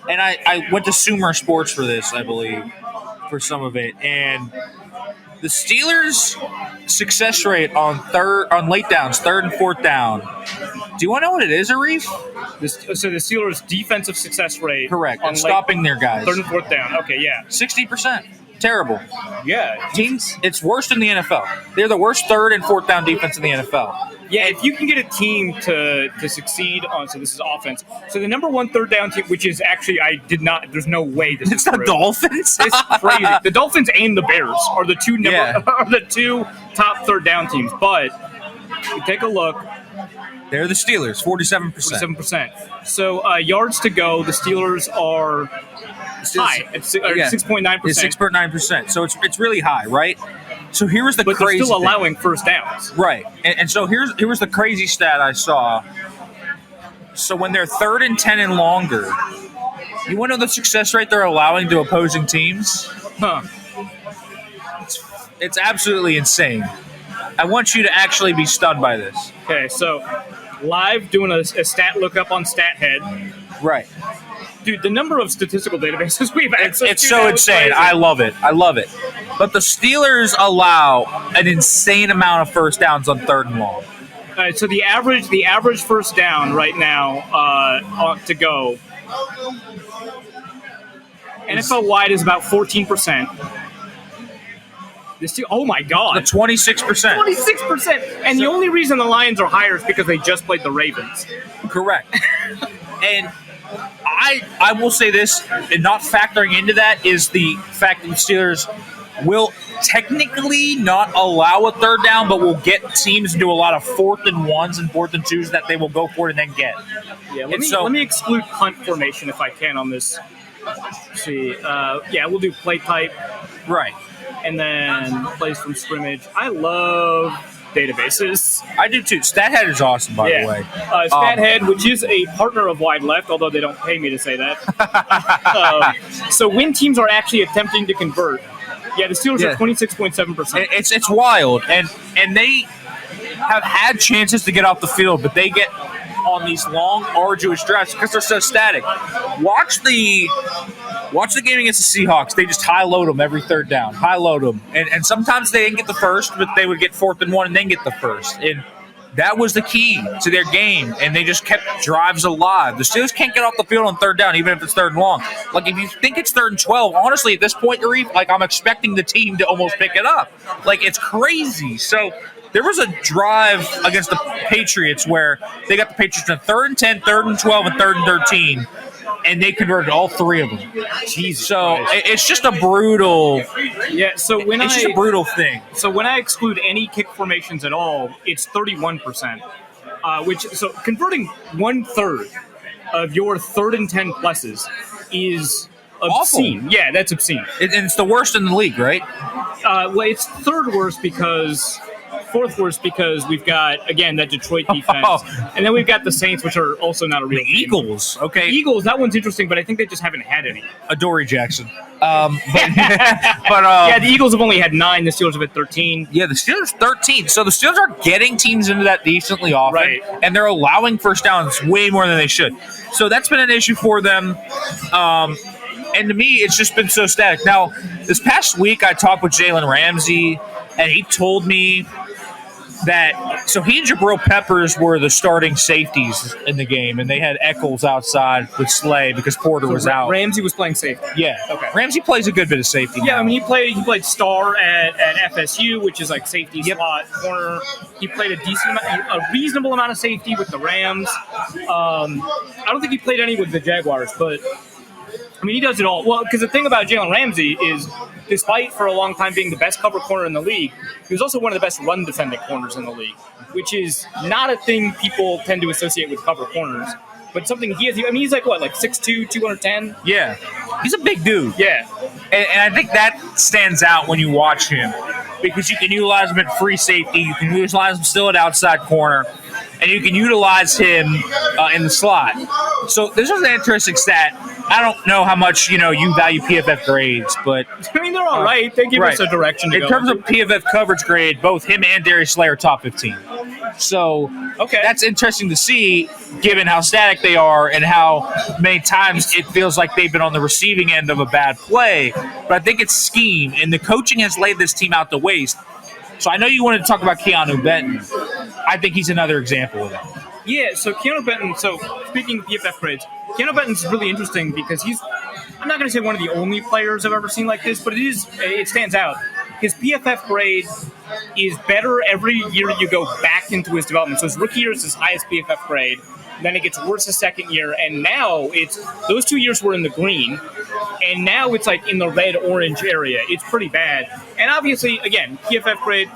And I went to Sumer Sports for this, I believe, for some of it. And the Steelers' success rate on late downs, 3rd and 4th down. Do you want to know what it is, Arif? So the Steelers' defensive success rate, correct, on stopping their guys, 3rd and 4th down. Okay, yeah, 60%. Terrible. Yeah, teams. It's worst in the NFL. They're the worst 3rd and 4th down defense in the NFL. Yeah, if you can get a team to succeed on, so this is offense. So the number 1 third down team, which is actually, there's no way this it's the true. Dolphins? It's crazy. The Dolphins and the Bears are the two top third down teams. But you take a look. They're the Steelers, 47%. 47%. So yards to go, the Steelers are high at 6.9%. It's 6.9%. So it's really high, right? So here was the but crazy they're still thing. allowing first downs. Right. And so here was the crazy stat I saw. So when they're 3rd and 10 and longer, you want to know the success rate they're allowing to opposing teams? Huh. It's absolutely insane. I want you to actually be stunned by this. Okay, so live doing a stat lookup on StatHead. Right. Dude, the number of statistical databases we've accessed it's so insane. I love it. But the Steelers allow an insane amount of first downs on 3rd and long. All right, so the average first down right now to go, NFL wide is about 14%. Oh my God! The 26%. 26%, and the only reason the Lions are higher is because they just played the Ravens. Correct. And I will say this, and not factoring into that is the fact that the Steelers will technically not allow a 3rd down, but will get teams into a lot of 4th and 1s and 4th and 2s that they will go for it and then get. Yeah, let me exclude punt formation if I can on this. Let's see, we'll do play type. Right. And then plays from scrimmage. I love databases. I do too. StatHead is awesome, by the way. StatHead, which is a partner of Wide Left, although they don't pay me to say that. So when teams are actually attempting to convert, the Steelers are 26.7%. It's wild, and they have had chances to get off the field, but they get on these long, arduous drives because they're so static. Watch the game against the Seahawks. They just high-load them every 3rd down. High-load them. And sometimes they didn't get the first, but they would get 4th and 1 and then get the first. And that was the key to their game, and they just kept drives alive. The Steelers can't get off the field on 3rd down, even if it's 3rd and long. Like, if you think it's 3rd and 12, honestly, at this point, Arif, I'm expecting the team to almost pick it up. Like, it's crazy. So there was a drive against the Patriots where they got the Patriots in 3rd and 10, 3rd and 12, and 3rd and 13, and they converted all 3 of them. Jesus so Christ. It's just a brutal. Yeah. So it's just a brutal thing. So when I exclude any kick formations at all, it's 31%. So converting 1/3 of your 3rd and 10 pluses is obscene. Awful. Yeah, that's obscene. And it's the worst in the league, right? It's 3rd worst because. 4th worst because we've got, again, that Detroit defense. And then we've got the Saints, which are also not a real team. Eagles, okay. Eagles, that one's interesting, but I think they just haven't had any. Adoree Jackson. The Eagles have only had 9. The Steelers have had 13. Yeah, the Steelers 13. So the Steelers are getting teams into that decently often, right. And they're allowing first downs way more than they should. So that's been an issue for them. And to me, it's just been so static. Now, this past week, I talked with Jalen Ramsey, and he told me that so he and Jabril Peppers were the starting safeties in the game, and they had Eccles outside with Slay because Porter was out. Ramsey was playing safety. Yeah. Okay. Ramsey plays a good bit of safety. Yeah, now. I mean he played star at FSU, which is like safety slot corner. He played a reasonable amount of safety with the Rams. I don't think he played any with the Jaguars, but I mean, he does it all. Well, because the thing about Jalen Ramsey is, despite for a long time being the best cover corner in the league, he was also one of the best run defending corners in the league, which is not a thing people tend to associate with cover corners. But something he has. I mean, he's like 6'2", 210? Yeah. He's a big dude. Yeah. And I think that stands out when you watch him because you can utilize him at free safety, you can utilize him still at outside corner, and you can utilize him in the slot. So this is an interesting stat. I don't know how much you value PFF grades, but I mean they're all right. They give us a direction to in go. terms of PFF coverage grade, both him and Darius Slay are top 15. So that's interesting to see, given how static they are and how many times it feels like they've been on the receiving end of a bad play. But I think it's scheme, and the coaching has laid this team out to waste. So I know you wanted to talk about Keanu Benton. I think he's another example of that. Yeah, so Keanu Benton, speaking of PFF grades, Keanu Benton's really interesting because I'm not going to say one of the only players I've ever seen like this, but it stands out. His PFF grade is better every year you go back into his development. So his rookie year is his highest PFF grade. Then it gets worse his second year, and now those 2 years were in the green, and now it's like in the red-orange area. It's pretty bad. And obviously, again, PFF grade,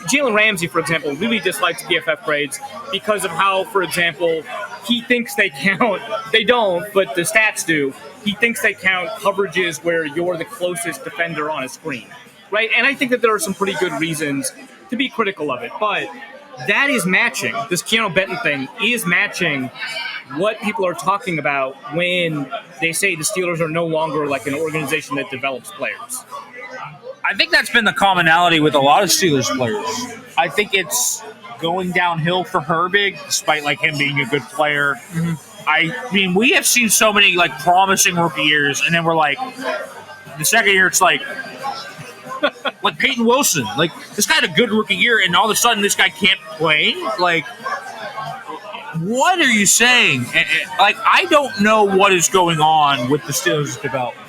Jalen Ramsey, for example, really dislikes PFF grades because of how, for example, he thinks they count. They don't, but the stats do. He thinks they count coverages where you're the closest defender on a screen, right? And I think that there are some pretty good reasons to be critical of it, but that is matching. This Keanu Benton thing is matching what people are talking about when they say the Steelers are no longer like an organization that develops players. I think that's been the commonality with a lot of Steelers players. I think it's going downhill for Herbig, despite him being a good player. Mm-hmm. I mean, we have seen so many promising rookie years, and then we're the second year it's like Peyton Wilson. This guy had a good rookie year, and all of a sudden this guy can't play. What are you saying? I don't know what is going on with the Steelers' development.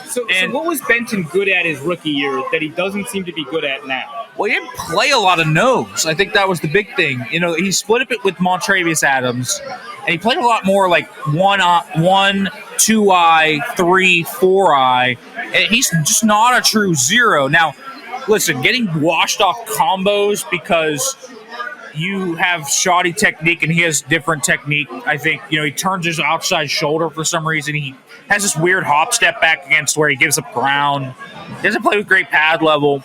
So what was Benton good at his rookie year that he doesn't seem to be good at now? Well, he didn't play a lot of nose. I think that was the big thing. He split it with Montravius Adams, and he played a lot more 1, 2-eye, 3, 4-eye. And he's just not a true zero. Now, listen, getting washed off combos because you have shoddy technique and he has different technique. I think, he turns his outside shoulder for some reason. He has this weird hop step back against where he gives up ground. He doesn't play with great pad level.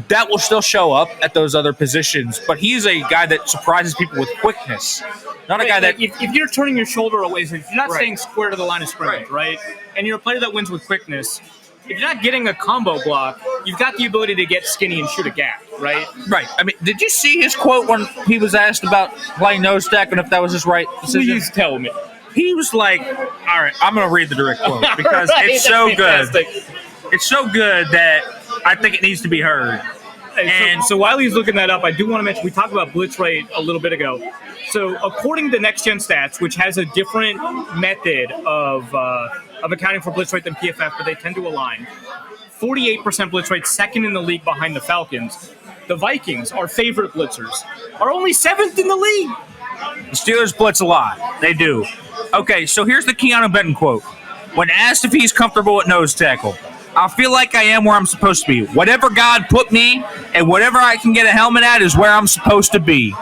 That will still show up at those other positions, but he's a guy that surprises people with quickness. Not a guy that... If you're turning your shoulder away, so if you're not staying square to the line of scrimmage, right? And you're a player that wins with quickness, if you're not getting a combo block, you've got the ability to get skinny and shoot a gap, right? Right. I mean, did you see his quote when he was asked about playing nose tackle and if that was his right decision? Please tell me. He was like, all right, I'm going to read the direct quote because it's so fantastic. Good. It's so good that I think it needs to be heard. And so while he's looking that up, I do want to mention, we talked about blitz rate a little bit ago. So according to Next Gen Stats, which has a different method of accounting for blitz rate than PFF, but they tend to align, 48% blitz rate, second in the league behind the Falcons. The Vikings, our favorite blitzers, are only 7th in the league. The Steelers blitz a lot. They do. Okay, so here's the Keanu Benton quote. When asked if he's comfortable at nose tackle, I feel like I am where I'm supposed to be. Whatever God put me and whatever I can get a helmet at is where I'm supposed to be.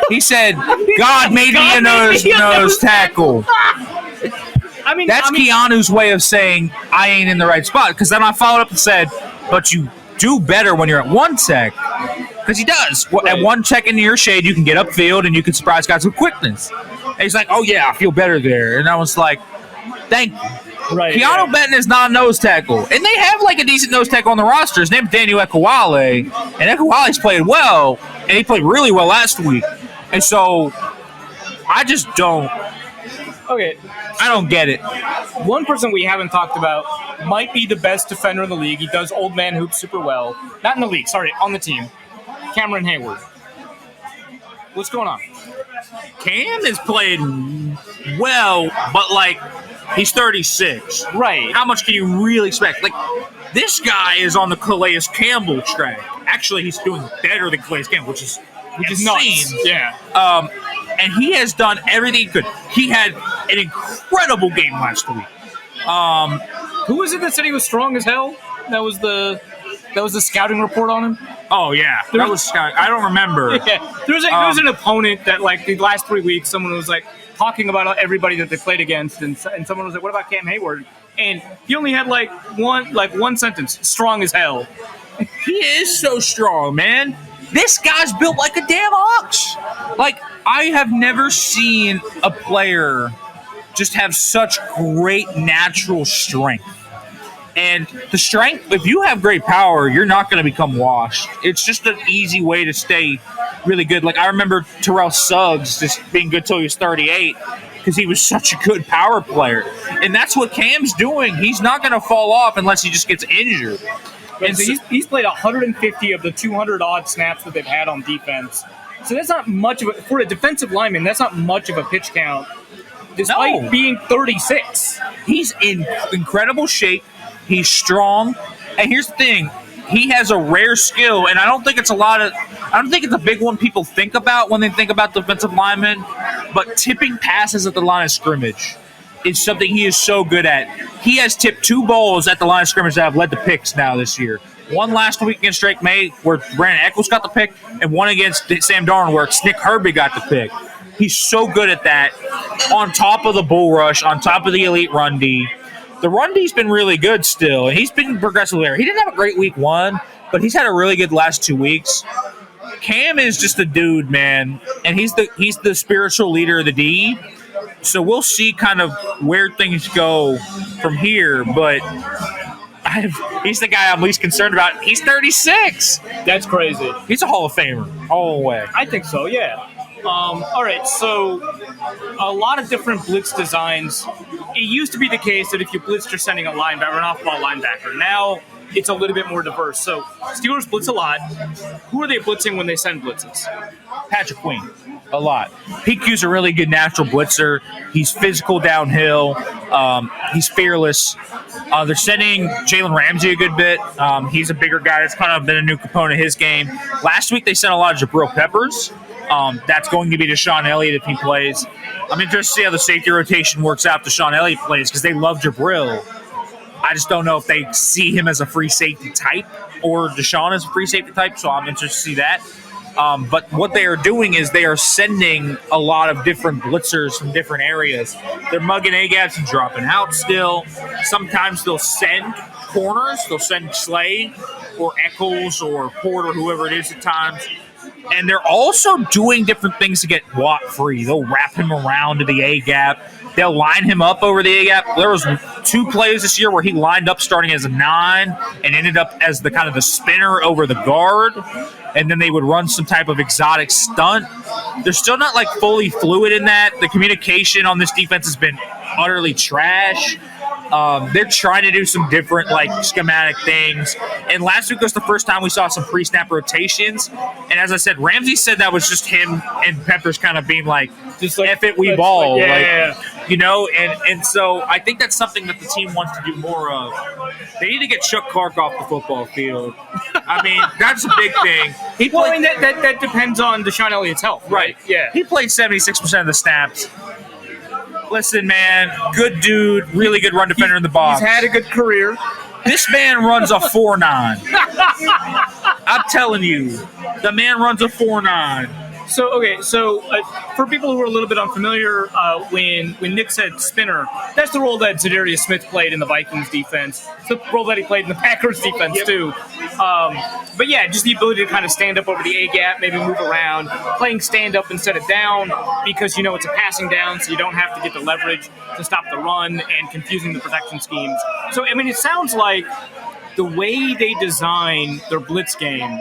He said, God made me a nose tackle. I mean, Keanu's way of saying I ain't in the right spot. Because then I followed up and said, but you do better when you're at one tech. Because he does. Right. At one check into your shade, you can get upfield and you can surprise guys with quickness. And he's like, oh, yeah, I feel better there. And I was like, thank you. Right, Keanu Benton is not a nose tackle. And they have a decent nose tackle on the roster. His name's Daniel Ekuwale. And Ekuwale's played well. And he played really well last week. And so I just don't. Okay. I don't get it. One person we haven't talked about might be the best defender in the league. He does old man hoops super well. Not in the league, sorry, on the team. Cameron Hayward. What's going on? Cam has played well, but he's 36. Right. How much can you really expect? This guy is on the Calais Campbell track. Actually, he's doing better than Calais Campbell, which is nuts. Yeah. And he has done everything he could. He had an incredible game last week. Who was it that said he was strong as hell? That was the scouting report on him. Oh yeah, that was scouting. I don't remember. Yeah, there was an opponent that like the last 3 weeks, someone was like talking about everybody that they played against, and someone was like, "What about Cam Hayward?" And he only had like one sentence: "Strong as hell." He is so strong, man. This guy's built like a damn ox. Like, I have never seen a player just have such great natural strength. And the strength, if you have great power, you're not going to become washed. It's just an easy way to stay really good. Like, I remember Terrell Suggs just being good till he was 38 because he was such a good power player. And that's what Cam's doing. He's not going to fall off unless he just gets injured. And so he's played 150 of the 200-odd snaps that they've had on defense. So that's not much of a – for a defensive lineman, that's not much of a pitch count, despite being 36. He's in incredible shape. He's strong. And here's the thing. He has a rare skill, and I don't think it's a big one people think about when they think about defensive linemen, but tipping passes at the line of scrimmage is something he is so good at. He has tipped 2 balls at the line of scrimmage that have led to picks now this year. One last week against Drake May where Brandon Echols got the pick, and one against Sam Darnold where Nick Farabaugh got the pick. He's so good at that. On top of the bull rush, on top of the elite run D. The run D's been really good still, and he's been progressively there. He didn't have a great week 1, but he's had a really good last 2 weeks. Cam is just a dude, man, and he's the spiritual leader of the D. So we'll see kind of where things go from here, but he's the guy I'm least concerned about. He's 36. That's crazy. He's a Hall of Famer all the way. I think so, yeah. All right, so a lot of different blitz designs. It used to be the case that if you blitzed, you're sending a linebacker, an off-ball linebacker. Now it's a little bit more diverse. So Steelers blitz a lot. Who are they blitzing when they send blitzes? Patrick Queen. A lot. PQ's a really good natural blitzer. He's physical downhill. He's fearless. They're sending Jalen Ramsey a good bit. He's a bigger guy. That's kind of been a new component of his game. Last week they sent a lot of Jabril Peppers. That's going to be Deshaun Elliott if he plays. I'm interested to see how the safety rotation works out if Deshaun Elliott plays because they love Jabril. I just don't know if they see him as a free safety type or Deshaun as a free safety type, so I'm interested to see that. But what they are doing is they are sending a lot of different blitzers from different areas. They're mugging A-gaps and dropping out still. Sometimes they'll send corners. They'll send Slade or Echols or Porter, whoever it is at times. And they're also doing different things to get Watt free. They'll wrap him around to the A-gap. They'll line him up over the A-gap. There was 2 plays this year where he lined up starting as a 9 and ended up as the kind of the spinner over the guard. And then they would run some type of exotic stunt. They're still not like fully fluid in that. The communication on this defense has been utterly trash. They're trying to do some different like schematic things. And last week was the first time we saw some pre-snap rotations. And as I said, Ramsey said that was just him and Peppers kind of being like, just like F it, we ball. Like, yeah. You know, and so I think that's something that the team wants to do more of. They need to get Chuck Clark off the football field. I mean, that's a big thing. That depends on Deshaun Elliott's health. Right. Yeah. He played 76% of the snaps. Listen, man, good dude, really good run defender in the box. He's had a good career. This man runs a 4.9. I'm telling you, the man runs a 4.9. So for people who are a little bit unfamiliar, when Nick said spinner, that's the role that Zadarius Smith played in the Vikings defense. It's the role that he played in the Packers defense too. But yeah, just the ability to kind of stand up over the A-gap, maybe move around, playing stand up instead of down because you know it's a passing down, so you don't have to get the leverage to stop the run and confusing the protection schemes. So I mean, it sounds like the way they design their blitz game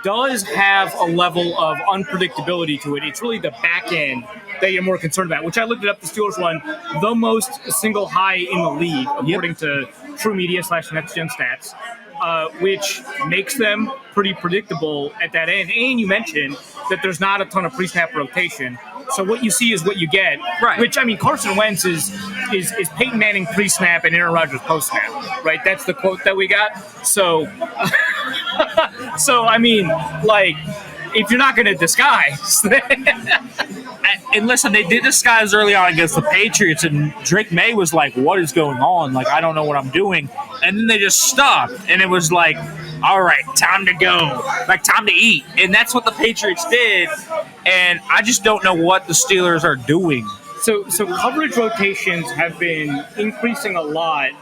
does have a level of unpredictability to it. It's really the back end that you're more concerned about, which I looked it up. The Steelers run the most single high in the league, according to True Media / Next Gen Stats, which makes them pretty predictable at that end. And you mentioned that there's not a ton of pre-snap rotation. So what you see is what you get. Right. Which, I mean, Carson Wentz is Peyton Manning pre-snap and Aaron Rodgers post-snap, right? That's the quote that we got. So, I mean, like, if you're not going to disguise. And listen, they did disguise early on against the Patriots, and Drake May was like, what is going on? Like, I don't know what I'm doing. And then they just stopped, and it was like, all right, time to go. Like, time to eat. And that's what the Patriots did, and I just don't know what the Steelers are doing. So coverage rotations have been increasing a lot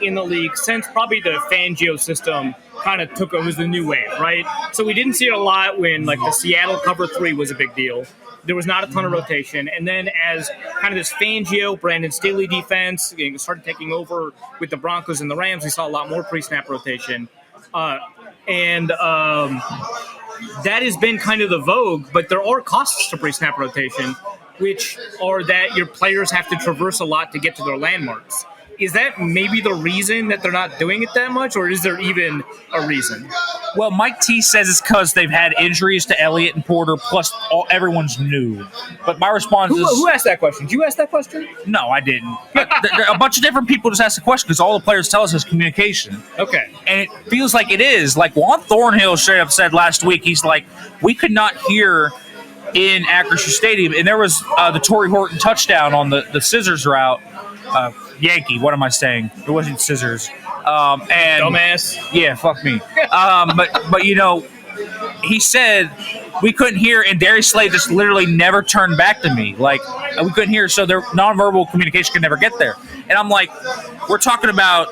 in the league since probably the Fangio system kind of took over the new wave, right? So we didn't see it a lot when, like, the Seattle cover 3 was a big deal. There was not a ton of rotation. And then as kind of this Fangio, Brandon Staley defense started taking over with the Broncos and the Rams, we saw a lot more pre-snap rotation. That has been kind of the vogue, but there are costs to pre-snap rotation, which are that your players have to traverse a lot to get to their landmarks. Is that maybe the reason that they're not doing it that much, or is there even a reason? Well, Mike T says it's because they've had injuries to Elliott and Porter, plus everyone's new. But my response is... Who asked that question? Did you ask that question? No, I didn't. A bunch of different people just asked the question because all the players tell us is communication. Okay. And it feels like it is. Like Juan Thornhill straight up said last week, he's like, we could not hear in Acrisure Stadium. And there was the Torrey Horton touchdown on the scissors route. Yankee, what am I saying? It wasn't scissors. And dumbass. Yeah, fuck me. But you know, he said we couldn't hear, and Darius Slay just literally never turned back to me. Like, we couldn't hear, so their nonverbal communication could never get there. And I'm like, we're talking about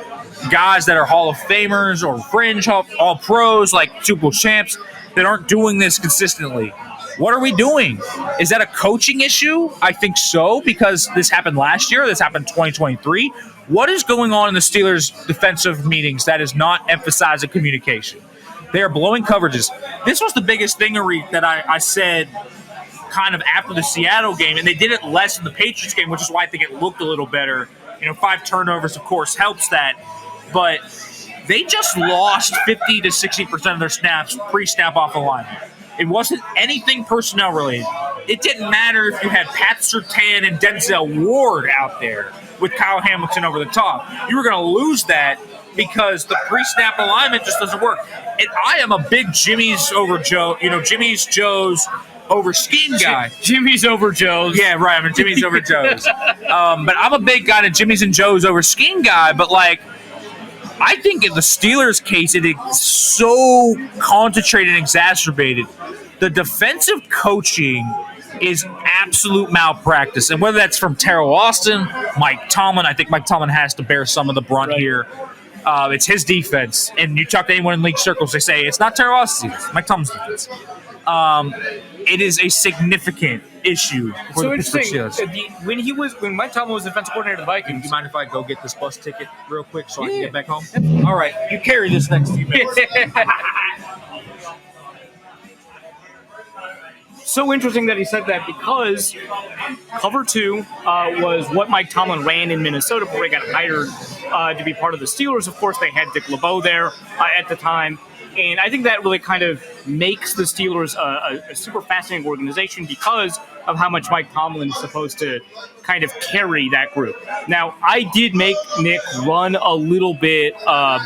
guys that are Hall of Famers or fringe all pros, like Super Bowl champs, that aren't doing this consistently. What are we doing? Is that a coaching issue? I think so, because this happened last year. This happened 2023. What is going on in the Steelers' defensive meetings that is not emphasizing communication? They are blowing coverages. This was the biggest thingery that I said kind of after the Seattle game, and they did it less in the Patriots game, which is why I think it looked a little better. 5 turnovers, of course, helps that. But they just lost 50 to 60% of their snaps pre-snap off the line. It wasn't anything personnel related. It didn't matter if you had Pat Surtain and Denzel Ward out there with Kyle Hamilton over the top. You were going to lose that because the pre-snap alignment just doesn't work. And I am a big Jimmy's over Joe, Joe's over scheme guy. Jimmy's over Joe's. Yeah, right. I'm a Jimmy's over Joe's. But I'm a big guy to Jimmy's and Joe's over scheme guy. But, like, I think in the Steelers' case, it is so concentrated and exacerbated. The defensive coaching is absolute malpractice. And whether that's from Terrell Austin, Mike Tomlin, I think Mike Tomlin has to bear some of the brunt here. It's his defense. And you talk to anyone in league circles, they say it's not Terrell Austin's defense, Mike Tomlin's defense. It is a significant issue for the Pittsburgh Steelers. When Mike Tomlin was defensive coordinator of the Vikings. Do you mind if I go get this bus ticket real quick so I can get back home? All right, you carry this next few minutes. So interesting that he said that, because cover 2 was what Mike Tomlin ran in Minnesota before he got hired to be part of the Steelers. Of course, they had Dick LeBeau there at the time. And I think that really kind of makes the Steelers a super fascinating organization because of how much Mike Tomlin is supposed to kind of carry that group. Now, I did make Nick run a little bit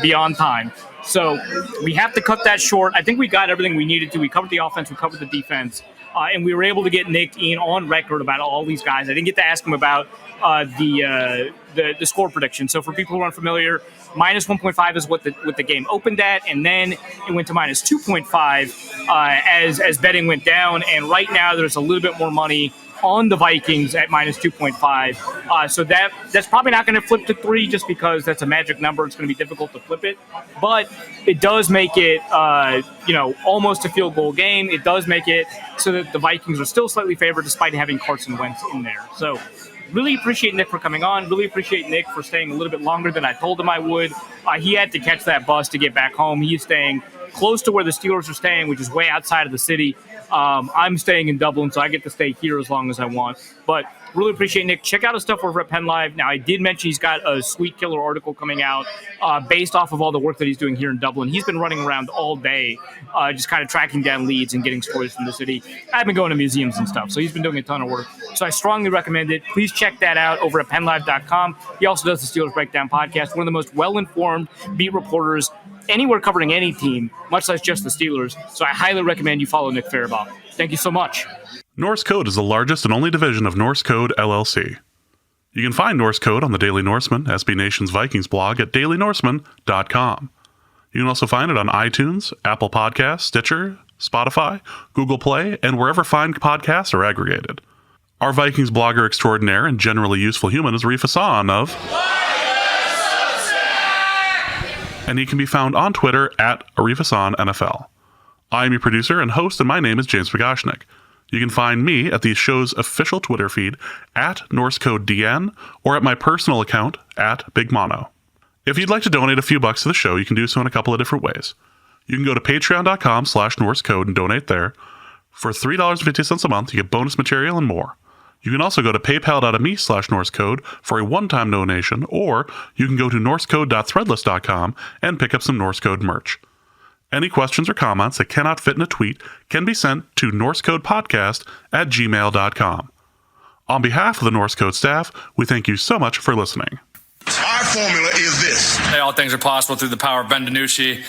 beyond time. So we have to cut that short. I think we got everything we needed to. We covered the offense. We covered the defense. And we were able to get Nick in on record about all these guys. I didn't get to ask him about the score prediction. So for people who aren't familiar, minus 1.5 is what the game opened at, and then it went to minus 2.5 as betting went down. And right now there's a little bit more money on the Vikings at minus 2.5. So that's probably not going to flip to 3 just because that's a magic number. It's going to be difficult to flip it. But it does make it, almost a field goal game. It does make it so that the Vikings are still slightly favored despite having Carson Wentz in there. So really appreciate Nick for coming on. Really appreciate Nick for staying a little bit longer than I told him I would. He had to catch that bus to get back home. He's staying close to where the Steelers are staying, which is way outside of the city. I'm staying in Dublin, so I get to stay here as long as I want. But really appreciate Nick. Check out his stuff over at Penn Live. Now, I did mention he's got a sweet killer article coming out based off of all the work that he's doing here in Dublin. He's been running around all day, just kind of tracking down leads and getting stories from the city. I've been going to museums and stuff, so he's been doing a ton of work. So I strongly recommend it. Please check that out over at PennLive.com. He also does the Steelers Breakdown podcast, one of the most well-informed beat reporters anywhere covering any team, much less just the Steelers. So I highly recommend you follow Nick Farabaugh. Thank you so much. Norse Code is the largest and only division of Norse Code LLC. You can find Norse Code on the Daily Norseman, SB Nation's Vikings blog at dailynorseman.com. You can also find it on iTunes, Apple Podcasts, Stitcher, Spotify, Google Play, and wherever fine podcasts are aggregated. Our Vikings blogger extraordinaire and generally useful human is Arif Hassan of... and he can be found on Twitter at Arif Hassan NFL. I am your producer and host, and my name is James Pagashnik. You can find me at the show's official Twitter feed at NorseCodeDN or at my personal account at Big Mono. If you'd like to donate a few bucks to the show, you can do so in a couple of different ways. You can go to patreon.com/NorseCode and donate there. For $3.50 a month, you get bonus material and more. You can also go to paypal.me/NorseCode for a one-time donation, or you can go to norsecode.threadless.com and pick up some Norse Code merch. Any questions or comments that cannot fit in a tweet can be sent to norsecodepodcast@gmail.com. On behalf of the Norse Code staff, we thank you so much for listening. Our formula is this. Hey, all things are possible through the power of Ben DiNucci.